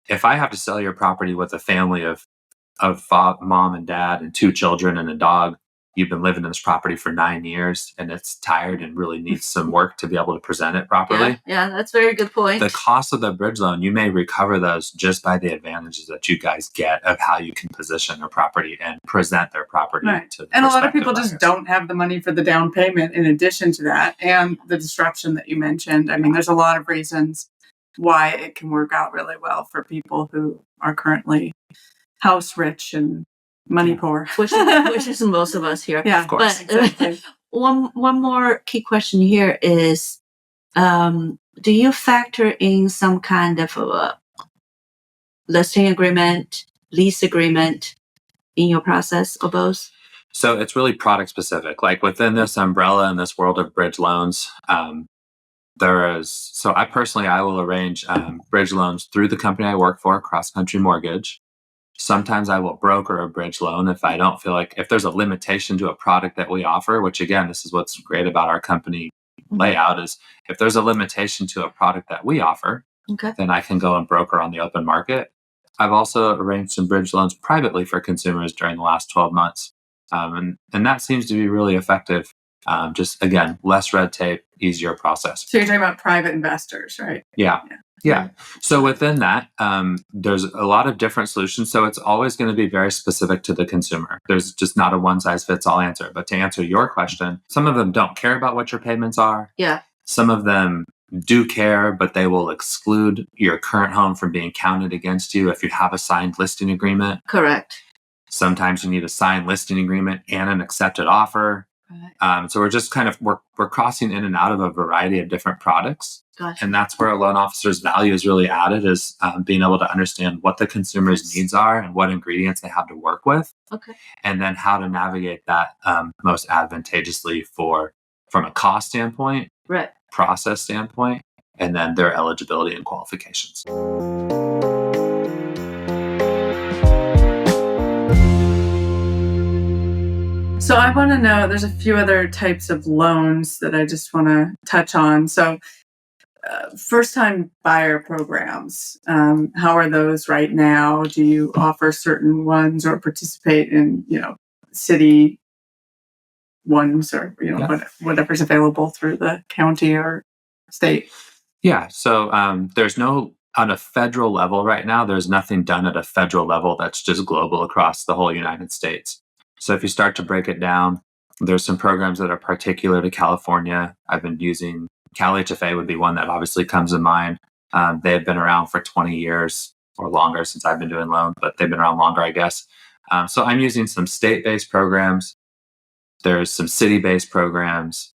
if I have to sell your property with a family of mom and dad and 2 children and a dog, you've been living in this property for 9 years and it's tired and really needs some work to be able to present it properly. Yeah, that's a very good point. The cost of the bridge loan, you may recover those just by the advantages that you guys get of how you can position their property and present their property Right. to And a lot of prospective people just buyers. don't have the money for the down payment in addition to that, and the disruption that you mentioned. I mean, there's a lot of reasons why it can work out really well for people who are currently house rich and money poor. which is most of us here. Yeah, Of course. But exactly. one more key question here is, do you factor in some kind of listing agreement, lease agreement in your process, or both? So it's really product specific. Like within this umbrella and this world of bridge loans, I will arrange bridge loans through the company I work for, Cross Country Mortgage. Sometimes I will broker a bridge loan if I don't feel like, if there's a limitation to a product that we offer, which again, this is what's great about our company layout, is if there's a limitation to a product that we offer, then I can go and broker on the open market. I've also arranged some bridge loans privately for consumers during the last 12 months. And that seems to be really effective. Just again, less red tape, easier process. So you're talking about private investors, right? Yeah. So within that, there's a lot of different solutions. So it's always going to be very specific to the consumer. There's just not a one size fits all answer. But to answer your question, some of them don't care about what your payments are. Yeah. Some of them do care, but they will exclude your current home from being counted against you if you have a signed listing agreement. Correct. Sometimes you need a signed listing agreement and an accepted offer. Right. So we're just kind of, we're crossing in and out of a variety of different products. Gotcha. And that's where a loan officer's value is really added, is being able to understand what the consumer's needs are and what ingredients they have to work with. Okay. And then how to navigate that most advantageously from a cost standpoint, Right. process standpoint, and then their eligibility and qualifications. So I want to know, there's a few other types of loans that I just want to touch on. So first-time buyer programs, how are those right now? Do you offer certain ones or participate in, city ones, or, whatever's available through the county or state? Yeah. So there's no, on a federal level right now, there's nothing done at a federal level that's just global across the whole United States. So if you start to break it down, there's some programs that are particular to California. I've been using Cal HFA would be one that obviously comes to mind. They have been around for 20 years or longer since I've been doing loans, but they've been around longer, I guess. So I'm using some state-based programs. There's some city-based programs.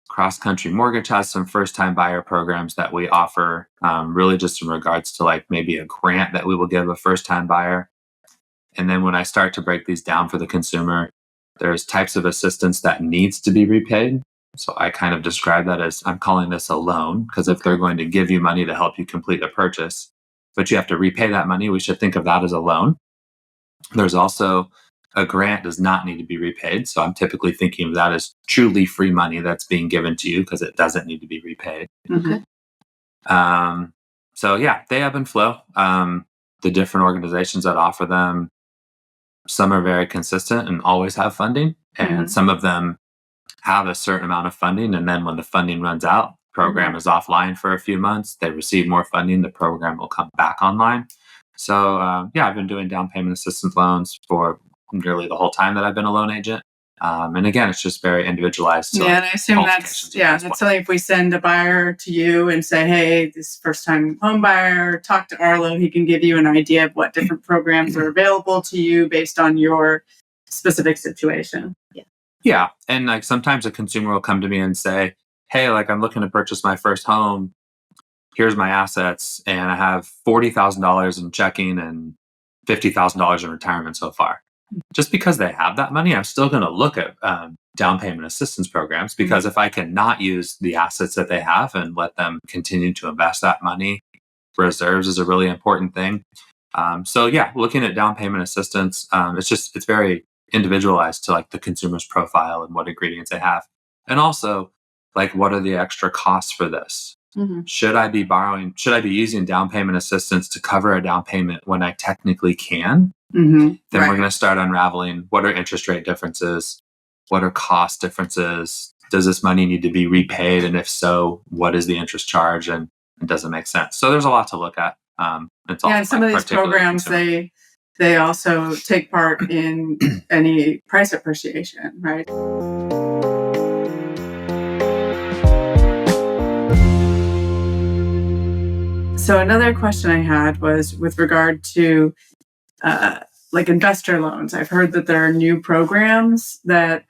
Cross Country Mortgage has some first-time buyer programs that we offer, really just in regards to like maybe a grant that we will give a first-time buyer. And then when I start to break these down for the consumer, there's types of assistance that needs to be repaid. So I kind of describe that as, I'm calling this a loan, because if they're going to give you money to help you complete a purchase, but you have to repay that money, we should think of that as a loan. There's also a grant does not need to be repaid. So I'm typically thinking of that as truly free money that's being given to you because it doesn't need to be repaid. Okay. So yeah, they ebb and flow. The different organizations that offer them, some are very consistent and always have funding, and some of them have a certain amount of funding, and then when the funding runs out, program is offline for a few months, they receive more funding, the program will come back online. So I've been doing down payment assistance loans for nearly the whole time that I've been a loan agent. And again, it's just very individualized. Yeah, and I assume that's something if we send a buyer to you and say, hey, this first-time home buyer, talk to Arlo, he can give you an idea of what different programs are available to you based on your specific situation. Yeah. And like sometimes a consumer will come to me and say, hey, like I'm looking to purchase my first home. Here's my assets. And I have $40,000 in checking and $50,000 in retirement so far. Just because they have that money, I'm still going to look at down payment assistance programs, because if I cannot use the assets that they have and let them continue to invest that money, reserves is a really important thing. Looking at down payment assistance, it's very individualized to like the consumer's profile and what ingredients they have. And also, like, what are the extra costs for this? Should I be using down payment assistance to cover a down payment when I technically can? Then we're going to start unraveling what are interest rate differences, what are cost differences, does this money need to be repaid, and if so, what is the interest charge, and it doesn't make sense. So there's a lot to look at. It's and some of these programs, they also take part in any price appreciation, right? So another question I had was with regard to like investor loans. I've heard that there are new programs that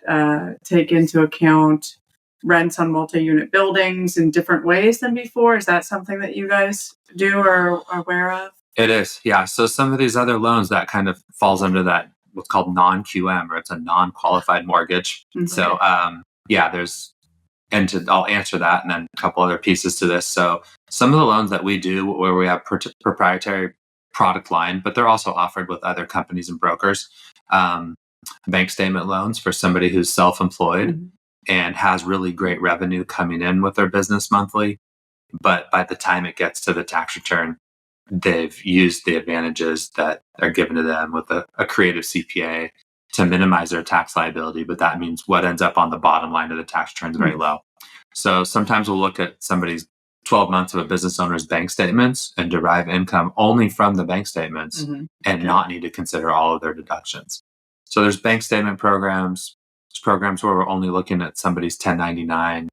take into account rents on multi-unit buildings in different ways than before. Is that something that you guys do or are aware of? It is, yeah. So some of these other loans that kind of falls under that what's called non-QM, or it's a non-qualified mortgage. So I'll answer that, and then a couple other pieces to this. So some of the loans that we do where we have proprietary product line, but they're also offered with other companies and brokers. Bank statement loans for somebody who's self-employed and has really great revenue coming in with their business monthly. But by the time it gets to the tax return, they've used the advantages that are given to them with a creative CPA to minimize their tax liability. But that means what ends up on the bottom line of the tax return is very low. So sometimes we'll look at somebody's 12 months of a business owner's bank statements and derive income only from the bank statements and not need to consider all of their deductions. So there's bank statement programs. There's programs where we're only looking at somebody's 1099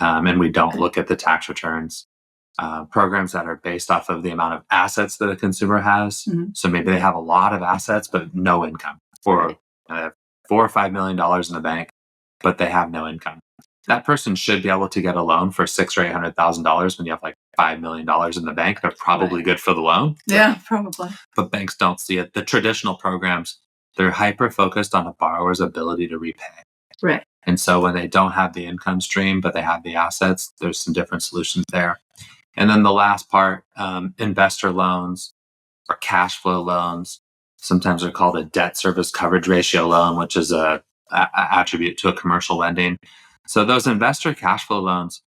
and we don't look at the tax returns. Programs that are based off of the amount of assets that a consumer has. So maybe they have a lot of assets but no income, or $4 or $5 million in the bank, but they have no income. That person should be able to get a loan for $600,000 or $800,000 when you have like $5 million in the bank. They're probably good for the loan. Yeah, probably. But banks don't see it. The traditional programs, they're hyper focused on a borrower's ability to repay. Right. And so when they don't have the income stream, but they have the assets, there's some different solutions there. And then the last part, investor loans or cash flow loans. Sometimes they're called a debt service coverage ratio loan, which is a attribute to a commercial lending. So those investor cash flow loans,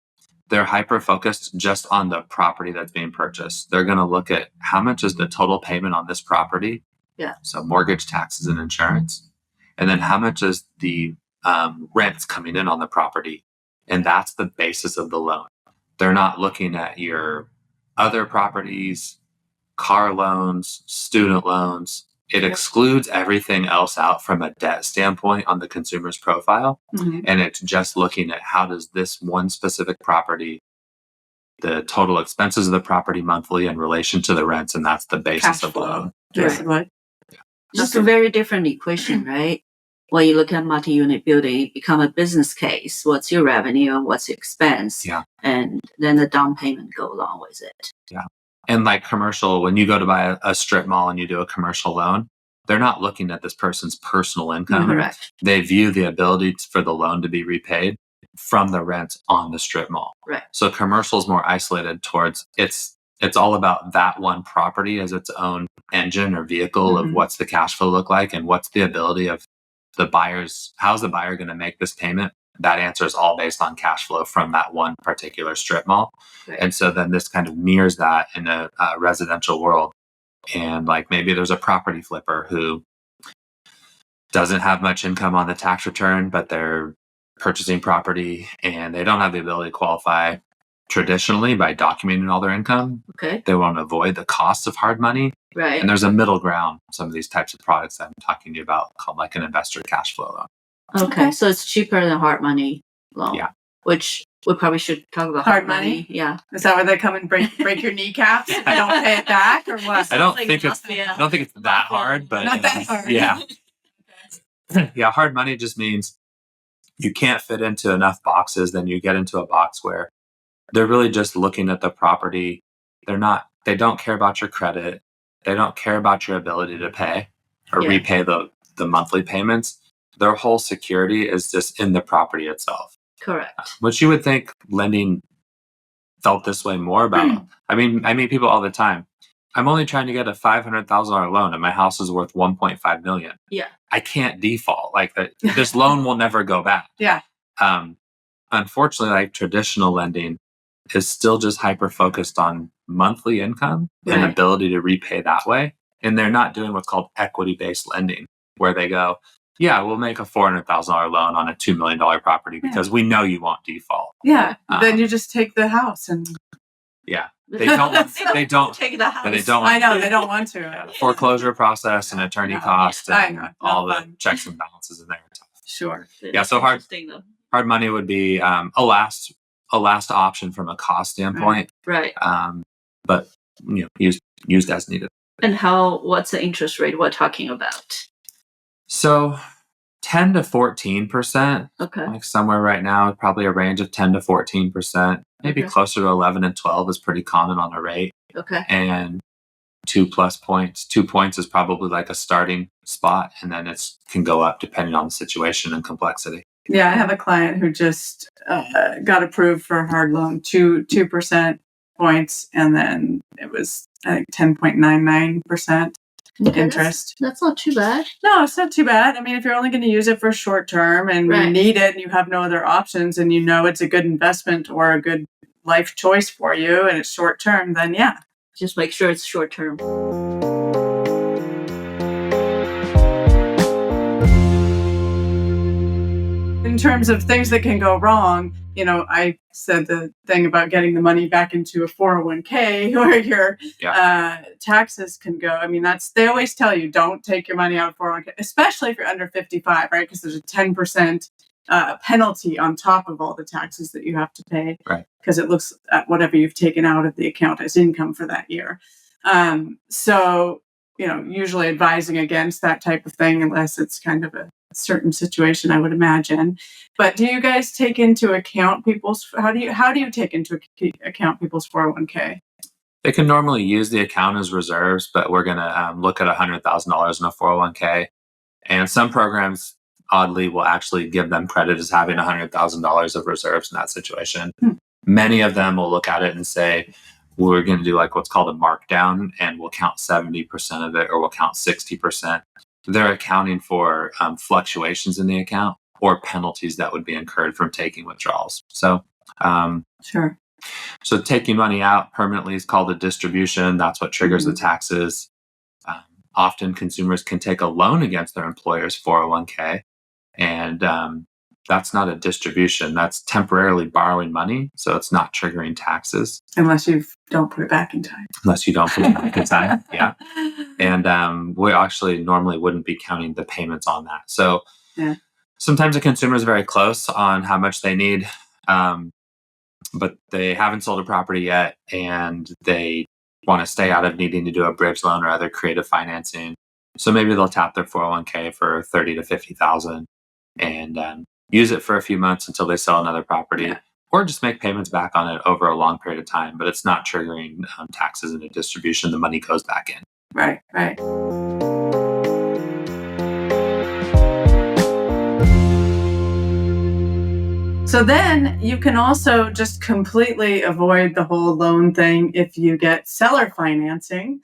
they're hyper focused just on the property that's being purchased. They're going to look at how much is the total payment on this property. Yeah. So mortgage, taxes, and insurance. And then how much is the rents coming in on the property. And that's the basis of the loan. They're not looking at your other properties, car loans, student loans. It excludes everything else out from a debt standpoint on the consumer's profile. And it's just looking at how does this one specific property, the total expenses of the property monthly in relation to the rents, and that's the basis of the loan. Right. Just a very different equation, right? When you look at multi-unit building, it become a business case. What's your revenue and what's your expense? Yeah. And then the down payment go along with it. Yeah. And like commercial, when you go to buy a strip mall and you do a commercial loan, they're not looking at this person's personal income. Correct. They view the ability for the loan to be repaid from the rent on the strip mall. Right. So commercial is more isolated towards it's all about that one property as its own engine or vehicle of what's the cash flow look like and what's the ability of the buyers. How's the buyer going to make this payment? That answer is all based on cash flow from that one particular strip mall. Right. And so then this kind of mirrors that in a residential world. And like maybe there's a property flipper who doesn't have much income on the tax return, but they're purchasing property and they don't have the ability to qualify traditionally by documenting all their income. Okay. They want to avoid the cost of hard money. Right. And there's a middle ground, some of these types of products that I'm talking to you about called like an investor cash flow loan. Okay. So it's cheaper than hard money loan. Yeah. Which we probably should talk about Hard money? Yeah. Is that where they come and break your kneecaps if you don't pay it back, or what? I don't think it's that hard, but Not that hard. Yeah. Yeah, hard money just means you can't fit into enough boxes, then you get into a box where they're really just looking at the property. They don't care about your credit. They don't care about your ability to pay or repay the monthly payments. Their whole security is just in the property itself. Correct. Which you would think lending felt this way more about. I mean, people all the time. I'm only trying to get a $500,000 loan and my house is worth $1.5 million. Yeah. I can't default. Like this loan will never go back. Yeah. Unfortunately, like traditional lending is still just hyper focused on monthly income and Right. ability to repay that way. And they're not doing what's called equity-based lending, where they go, yeah, we'll make a $400,000 loan on a $2 million property because we know you won't default. Yeah. Then you just take the house and yeah. They don't take the house. But they don't. I know they don't want to. Yeah, the foreclosure process and attorney costs and all the checks and balances in there. Sure. Yeah. So hard money would be a last option from a cost standpoint. Right. But used as needed. And what's the interest rate we're talking about? So 10 to 14%. Okay. Like somewhere right now, probably a range of 10 to 14%. Maybe closer to 11 and 12 is pretty common on a rate. Okay. And 2+ points. 2 points is probably like a starting spot, and then it can go up depending on the situation and complexity. Yeah, I have a client who just got approved for a hard loan, 2% points, and then it was I think 10.99% interest. That's not too bad. No, it's not too bad. I mean, if you're only going to use it for short term and you need it and you have no other options and you know it's a good investment or a good life choice for you and it's short term, then yeah. Just make sure it's short term. In terms of things that can go wrong, I said the thing about getting the money back into a 401k where your taxes can go. I mean, they always tell you don't take your money out of 401k, especially if you're under 55, right? Because there's a 10% penalty on top of all the taxes that you have to pay, right? Because it looks at whatever you've taken out of the account as income for that year. So, usually advising against that type of thing unless it's kind of a certain situation, I would imagine. But do you guys take into account how do you take into account people's 401k? They can normally use the account as reserves, but we're going to look at $100,000 in a 401k. And some programs, oddly, will actually give them credit as having $100,000 of reserves in that situation. Many of them will look at it and say, we're going to do like what's called a markdown, and we'll count 70% of it, or we'll count 60%. They're accounting for fluctuations in the account or penalties that would be incurred from taking withdrawals. So, sure. So taking money out permanently is called a distribution. That's what triggers the taxes. Often consumers can take a loan against their employer's 401k, and that's not a distribution. That's temporarily borrowing money, so it's not triggering taxes. Unless you don't put it back in time. Yeah. And we actually normally wouldn't be counting the payments on that. So sometimes a consumer is very close on how much they need, but they haven't sold a property yet, and they want to stay out of needing to do a bridge loan or other creative financing. So maybe they'll tap their 401k for $30,000 to $50,000 and use it for a few months until they sell another property, or just make payments back on it over a long period of time. But it's not triggering taxes in a distribution. The money goes back in. Right. So then you can also just completely avoid the whole loan thing if you get seller financing,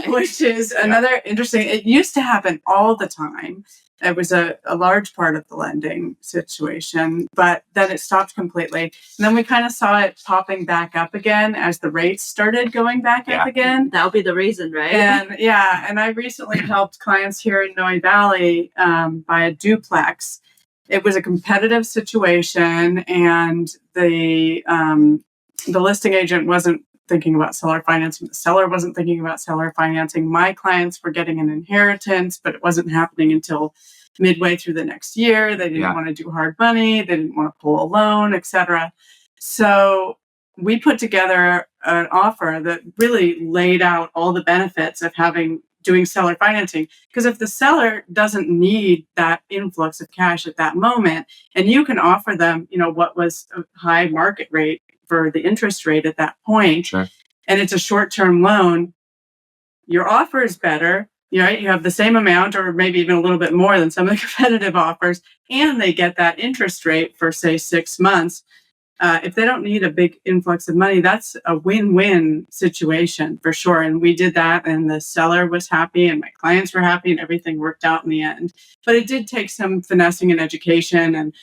which is another interesting. It used to happen all the time. It was a large part of the lending situation, but then it stopped completely. And then we kind of saw it popping back up again as the rates started going back up again. That'll be the reason, right? And I recently helped clients here in Noe Valley buy a duplex. It was a competitive situation, and the listing agent wasn't thinking about seller financing. The seller wasn't thinking about seller financing. My clients were getting an inheritance, but it wasn't happening until midway through the next year. They didn't want to do hard money. They didn't want to pull a loan, etc. So we put together an offer that really laid out all the benefits of doing seller financing. Because if the seller doesn't need that influx of cash at that moment, and you can offer them, what was a high market rate for the interest rate at that point, sure, and it's a short-term loan, your offer is better. You have the same amount or maybe even a little bit more than some of the competitive offers, and they get that interest rate for, say, 6 months. if they don't need a big influx of money, that's a win-win situation for sure. And we did that, and the seller was happy, and my clients were happy, and everything worked out in the end. But it did take some finessing and education, and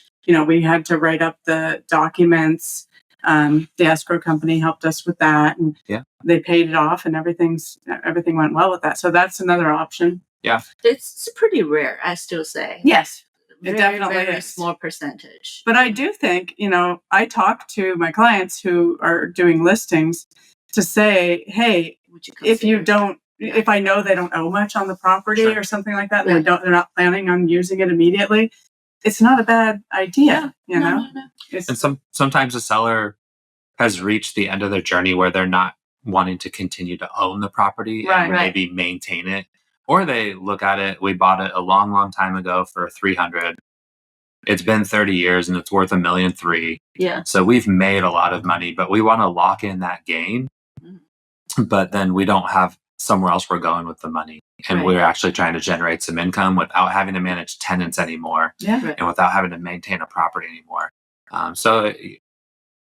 we had to write up the documents. The escrow company helped us with that, and they paid it off, and everything went well with that. So that's another option. Yeah, it's pretty rare, I still say. Yes. Very, It definitely very is. small percentage. But I do think, I talk to my clients who are doing listings to say, hey, if I know they don't owe much on the property or something like that, and they're not planning on using it immediately, it's not a bad idea, No. And sometimes a seller has reached the end of their journey where they're not wanting to continue to own the property and maybe maintain it. Or they look at it, we bought it a long, long time ago for $300,000. It's been 30 years and it's worth $1.3 million. Yeah. So we've made a lot of money, but we want to lock in that gain. But then we don't have somewhere else we're going with the money. And we're actually trying to generate some income without having to manage tenants anymore and without having to maintain a property anymore. So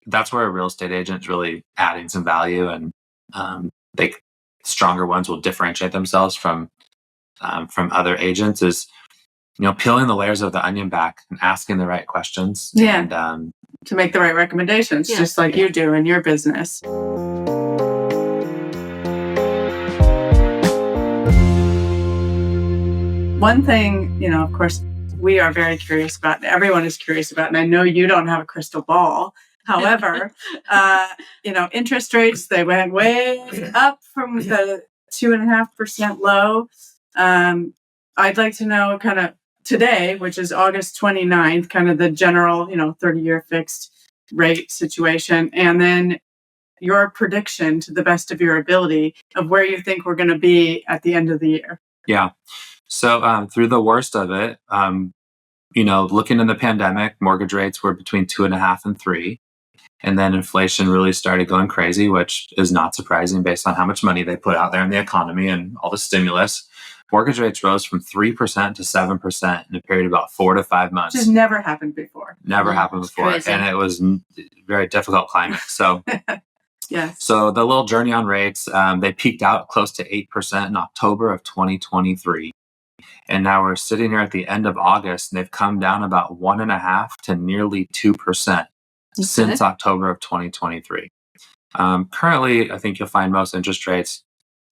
that's where a real estate agent is really adding some value, and stronger ones will differentiate themselves from other agents is, peeling the layers of the onion back and asking the right questions. And, to make the right recommendations, just like you do in your business. One thing, of course, we are very curious about, and everyone is curious about, and I know you don't have a crystal ball. However, interest rates, they went way up from the 2.5% low. I'd like to know kind of today, which is August 29th, kind of the general, 30-year fixed rate situation. And then your prediction to the best of your ability of where you think we're going to be at the end of the year. Yeah. So through the worst of it, looking in the pandemic, mortgage rates were between 2.5 and 3. And then inflation really started going crazy, which is not surprising based on how much money they put out there in the economy and all the stimulus. Mortgage rates rose from 3% to 7% in a period of about 4 to 5 months. Which has never happened before. Never happened before. Crazy. And it was a very difficult climate. So, So the little journey on rates, they peaked out close to 8% in October of 2023. And now we're sitting here at the end of August, and they've come down about 1.5% to nearly 2%. Since October of 2023. Currently, I think you'll find most interest rates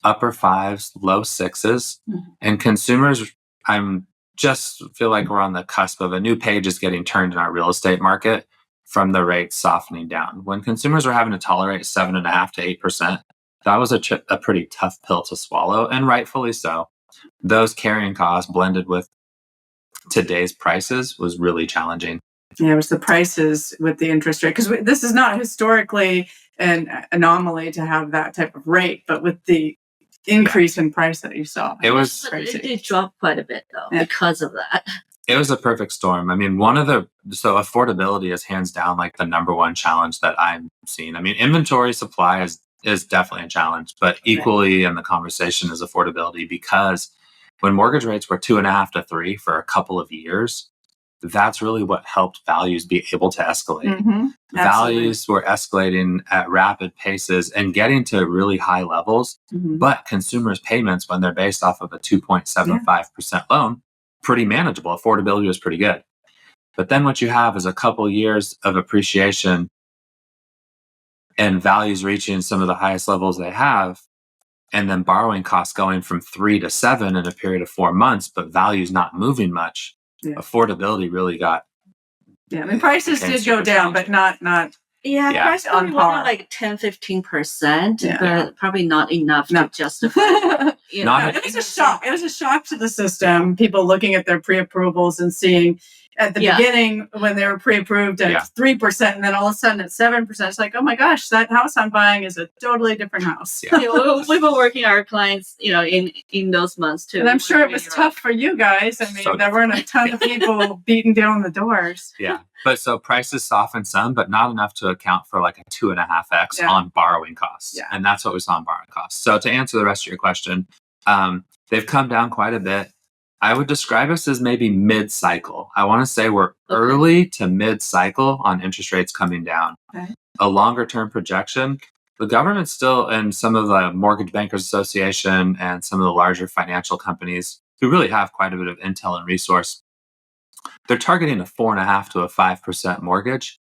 upper 5s, low 6s. And consumers, I'm just feel like we're on the cusp of a new page is getting turned in our real estate market from the rates softening down. When consumers were having to tolerate 7.5% to 8%, that was a pretty tough pill to swallow, and rightfully so. Those carrying costs blended with today's prices was really challenging. Yeah, it was the prices with the interest rate, because this is not historically an anomaly to have that type of rate, but with the increase in price that you saw, it crazy. It did drop quite a bit though because of that. It was a perfect storm. I mean, so affordability is hands down like the number one challenge that I'm seeing. I mean, inventory supply is definitely a challenge, but equally in the conversation is affordability, because when mortgage rates were 2.5 to 3 for a couple of years, that's really what helped values be able to escalate. Values were escalating at rapid paces and getting to really high levels, but consumers' payments, when they're based off of a 2.75% loan, pretty manageable. Affordability was pretty good. But then what you have is a couple years of appreciation and values reaching some of the highest levels they have, and then borrowing costs going from 3 to 7 in a period of 4 months, but values not moving much. Affordability really got. I mean, prices did go down, but not. Prices on went par. like 10-15%, but probably not enough to justify. It was a shock. It was a shock to the system. People looking at their pre-approvals and seeing at the beginning when they were pre-approved at 3%, and then all of a sudden at 7%. It's like, oh my gosh, that house I'm buying is a totally different house. We've been working our clients, in those months too. And I'm sure it was tough for you guys. I mean, there weren't a ton of people beating down the doors. Yeah. But so prices softened some, but not enough to account for like a 2.5x on borrowing costs. And that's what we saw on borrowing costs. So to answer the rest of your question, they've come down quite a bit. I would describe us as maybe mid-cycle. I want to say we're early to mid-cycle on interest rates coming down. Okay. A longer-term projection, the government still, and some of the Mortgage Bankers Association and some of the larger financial companies who really have quite a bit of intel and resource, they're targeting a 4.5% to a 5% mortgage.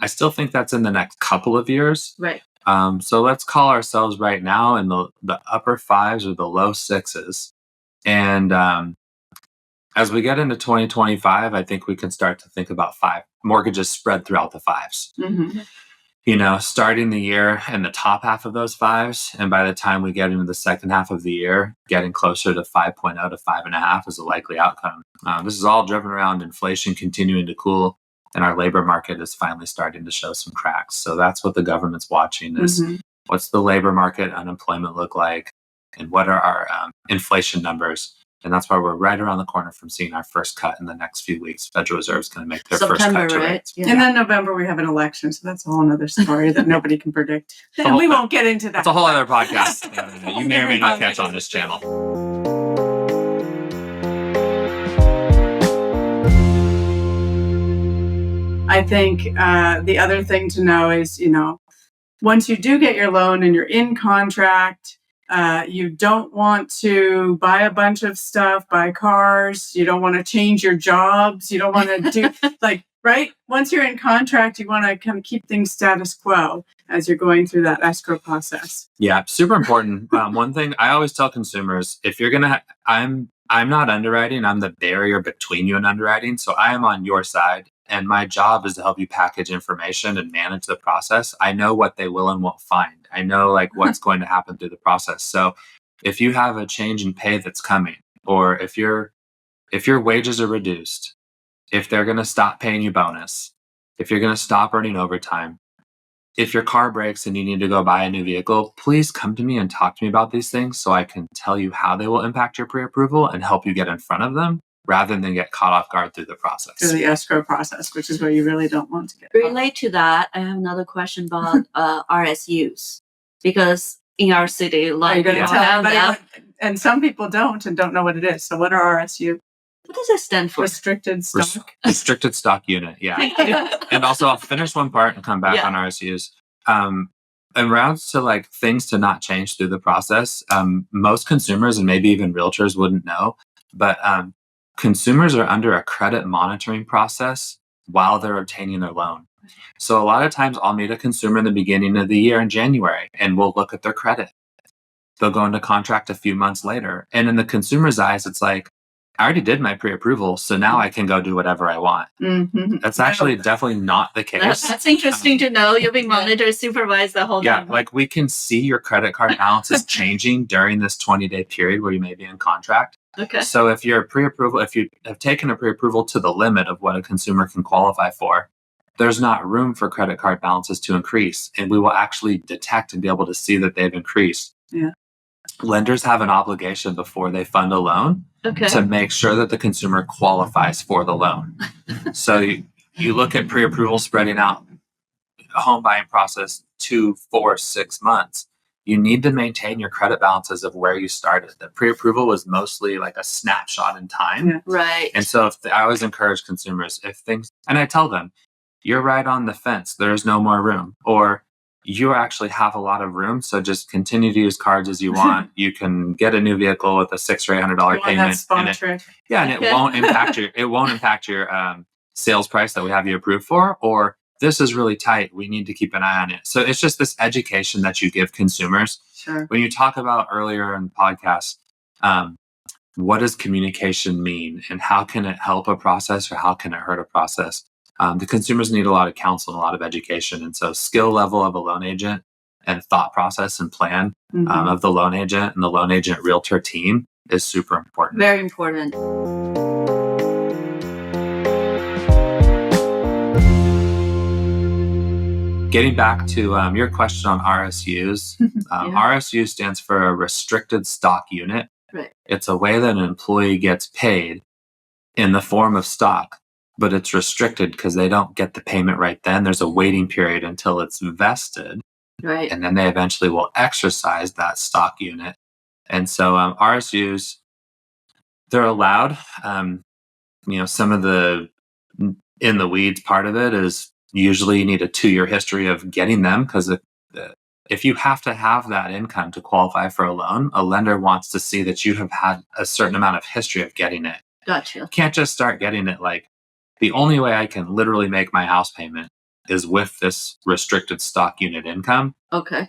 I still think that's in the next couple of years. Right. So let's call ourselves right now in the upper 5s or the low 6s. And as we get into 2025, I think we can start to think about 5 mortgages spread throughout the 5s. Starting the year in the top half of those 5s. And by the time we get into the second half of the year, getting closer to 5.0 to 5.5 is a likely outcome. This is all driven around inflation continuing to cool, and our labor market is finally starting to show some cracks. So that's what the government's watching is what's the labor market unemployment look like, and what are our inflation numbers. And that's why we're right around the corner from seeing our first cut in the next few weeks. Federal Reserve's going to make their first cut to rates. Yeah. And then November we have an election, so that's a whole other story that nobody can predict. And we won't get into that. That's a whole other podcast. You may or may not catch on this channel. I think the other thing to know is, once you do get your loan and you're in contract, you don't want to buy a bunch of stuff, buy cars. You don't want to change your jobs. You don't want to do right? Once you're in contract, you want to kind of keep things status quo as you're going through that escrow process. Yeah, super important. One thing I always tell consumers, if you're going to, I'm not underwriting. I'm the barrier between you and underwriting. So I am on your side. And my job is to help you package information and manage the process. I know what they will and won't find. I know what's going to happen through the process. So if you have a change in pay that's coming, or if your wages are reduced, if they're going to stop paying you bonus, if you're going to stop earning overtime, if your car breaks and you need to go buy a new vehicle, please come to me and talk to me about these things so I can tell you how they will impact your pre-approval and help you get in front of them, rather than get caught off guard through the process. Through the escrow process, which is where you really don't want to get. Relate to that, I have another question about RSUs. Because in our city, a lot of people have them. And some people don't know what it is. So what are RSU? What does that stand for? Restricted stock. Restricted stock unit, yeah. And also, I'll finish one part and come back on RSUs. In routes to things to not change through the process, most consumers and maybe even realtors wouldn't know, but consumers are under a credit monitoring process while they're obtaining their loan. So a lot of times I'll meet a consumer in the beginning of the year in January, and we'll look at their credit. They'll go into contract a few months later. And in the consumer's eyes, it's like, I already did my pre-approval, so now I can go do whatever I want. That's actually definitely not the case. That's interesting to know. You're being monitored, supervised the whole time. Yeah, we can see your credit card balances changing during this 20-day period where you may be in contract. Okay. So if you're pre-approval, if you have taken a pre-approval to the limit of what a consumer can qualify for, there's not room for credit card balances to increase, and we will actually detect and be able to see that they've increased. Yeah. Lenders have an obligation before they fund a loan to make sure that the consumer qualifies for the loan. So you look at pre-approval spreading out a home buying process 2, 4, 6 months. You need to maintain your credit balances of where you started. The pre-approval was mostly like a snapshot in time. Yeah. Right. And so I always encourage consumers, and I tell them, you're right on the fence. There's no more room. Or you actually have a lot of room, so just continue to use cards as you want. You can get a new vehicle with a $600 or $800 payment. And it won't impact your sales price that we have you approved for. Or this is really tight. We need to keep an eye on it. So it's just this education that you give consumers. Sure. When you talk about earlier in the podcast, what does communication mean, and how can it help a process, or how can it hurt a process? The consumers need a lot of counsel and a lot of education. And so skill level of a loan agent and thought process and plan of the loan agent and the loan agent realtor team is super important. Very important. Getting back to your question on RSUs, RSU stands for a restricted stock unit. Right. It's a way that an employee gets paid in the form of stock, but it's restricted because they don't get the payment right then. There's a waiting period until it's vested. Right. And then they eventually will exercise that stock unit. And so RSUs, They're allowed. Some of the in the weeds part of it is usually you need a 2-year history of getting them, because if you have to have that income to qualify for a loan, a lender wants to see that you have had a certain amount of history of getting it. Gotcha. You can't just start getting it like, the only way I can literally make my house payment is with this restricted stock unit income. Okay.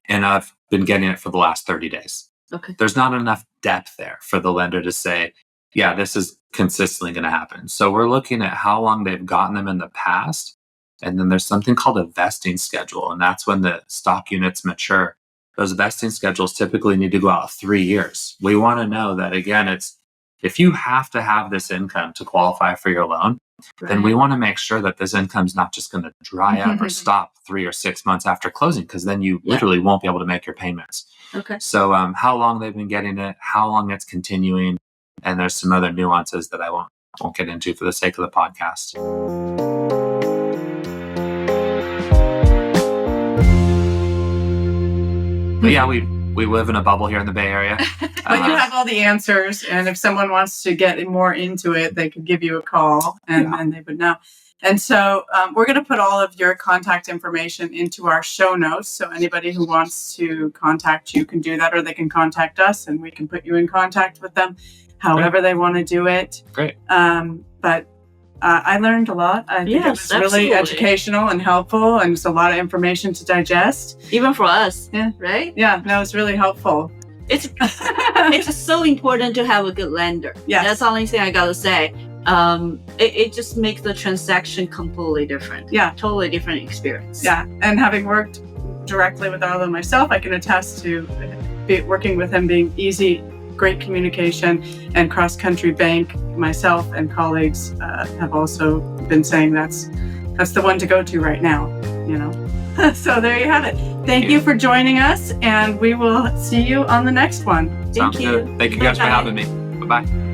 And I've been getting it for the last 30 days. Okay. There's not enough depth there for the lender to say, yeah, this is consistently going to happen. So we're looking at how long they've gotten them in the past. And then there's something called a vesting schedule. And that's when the stock units mature. Those vesting schedules typically need to go out 3 years. We want to know that, again, if you have to have this income to qualify for your loan, then we want to make sure that this income's not just going to dry up or stop 3 or 6 months after closing, because then you literally won't be able to make your payments. Okay. So how long they've been getting it, how long it's continuing, and there's some other nuances that I won't get into for the sake of the podcast. But yeah, we live in a bubble here in the Bay Area. But you have all the answers, and if someone wants to get more into it, they could give you a call, and they would know. And so we're going to put all of your contact information into our show notes. So anybody who wants to contact you can do that, or they can contact us, and we can put you in contact with them, however they want to do it. Great. But I learned a lot. I think it was really educational and helpful, and it's a lot of information to digest. Even for us, yeah. Right? Yeah, no, it's really helpful. It's just so important to have a good lender. Yes. That's the only thing I gotta say. It just makes the transaction completely different. Yeah. Totally different experience. Yeah, and having worked directly with Arlo myself, I can attest to working with him being easy, great communication, and cross-country bank. Myself and colleagues have also been saying that's the one to go to right now, So there you have it. Thank you for joining us, and we will see you on the next one. Thank you. Good. Thank you guys for having me. Bye-bye.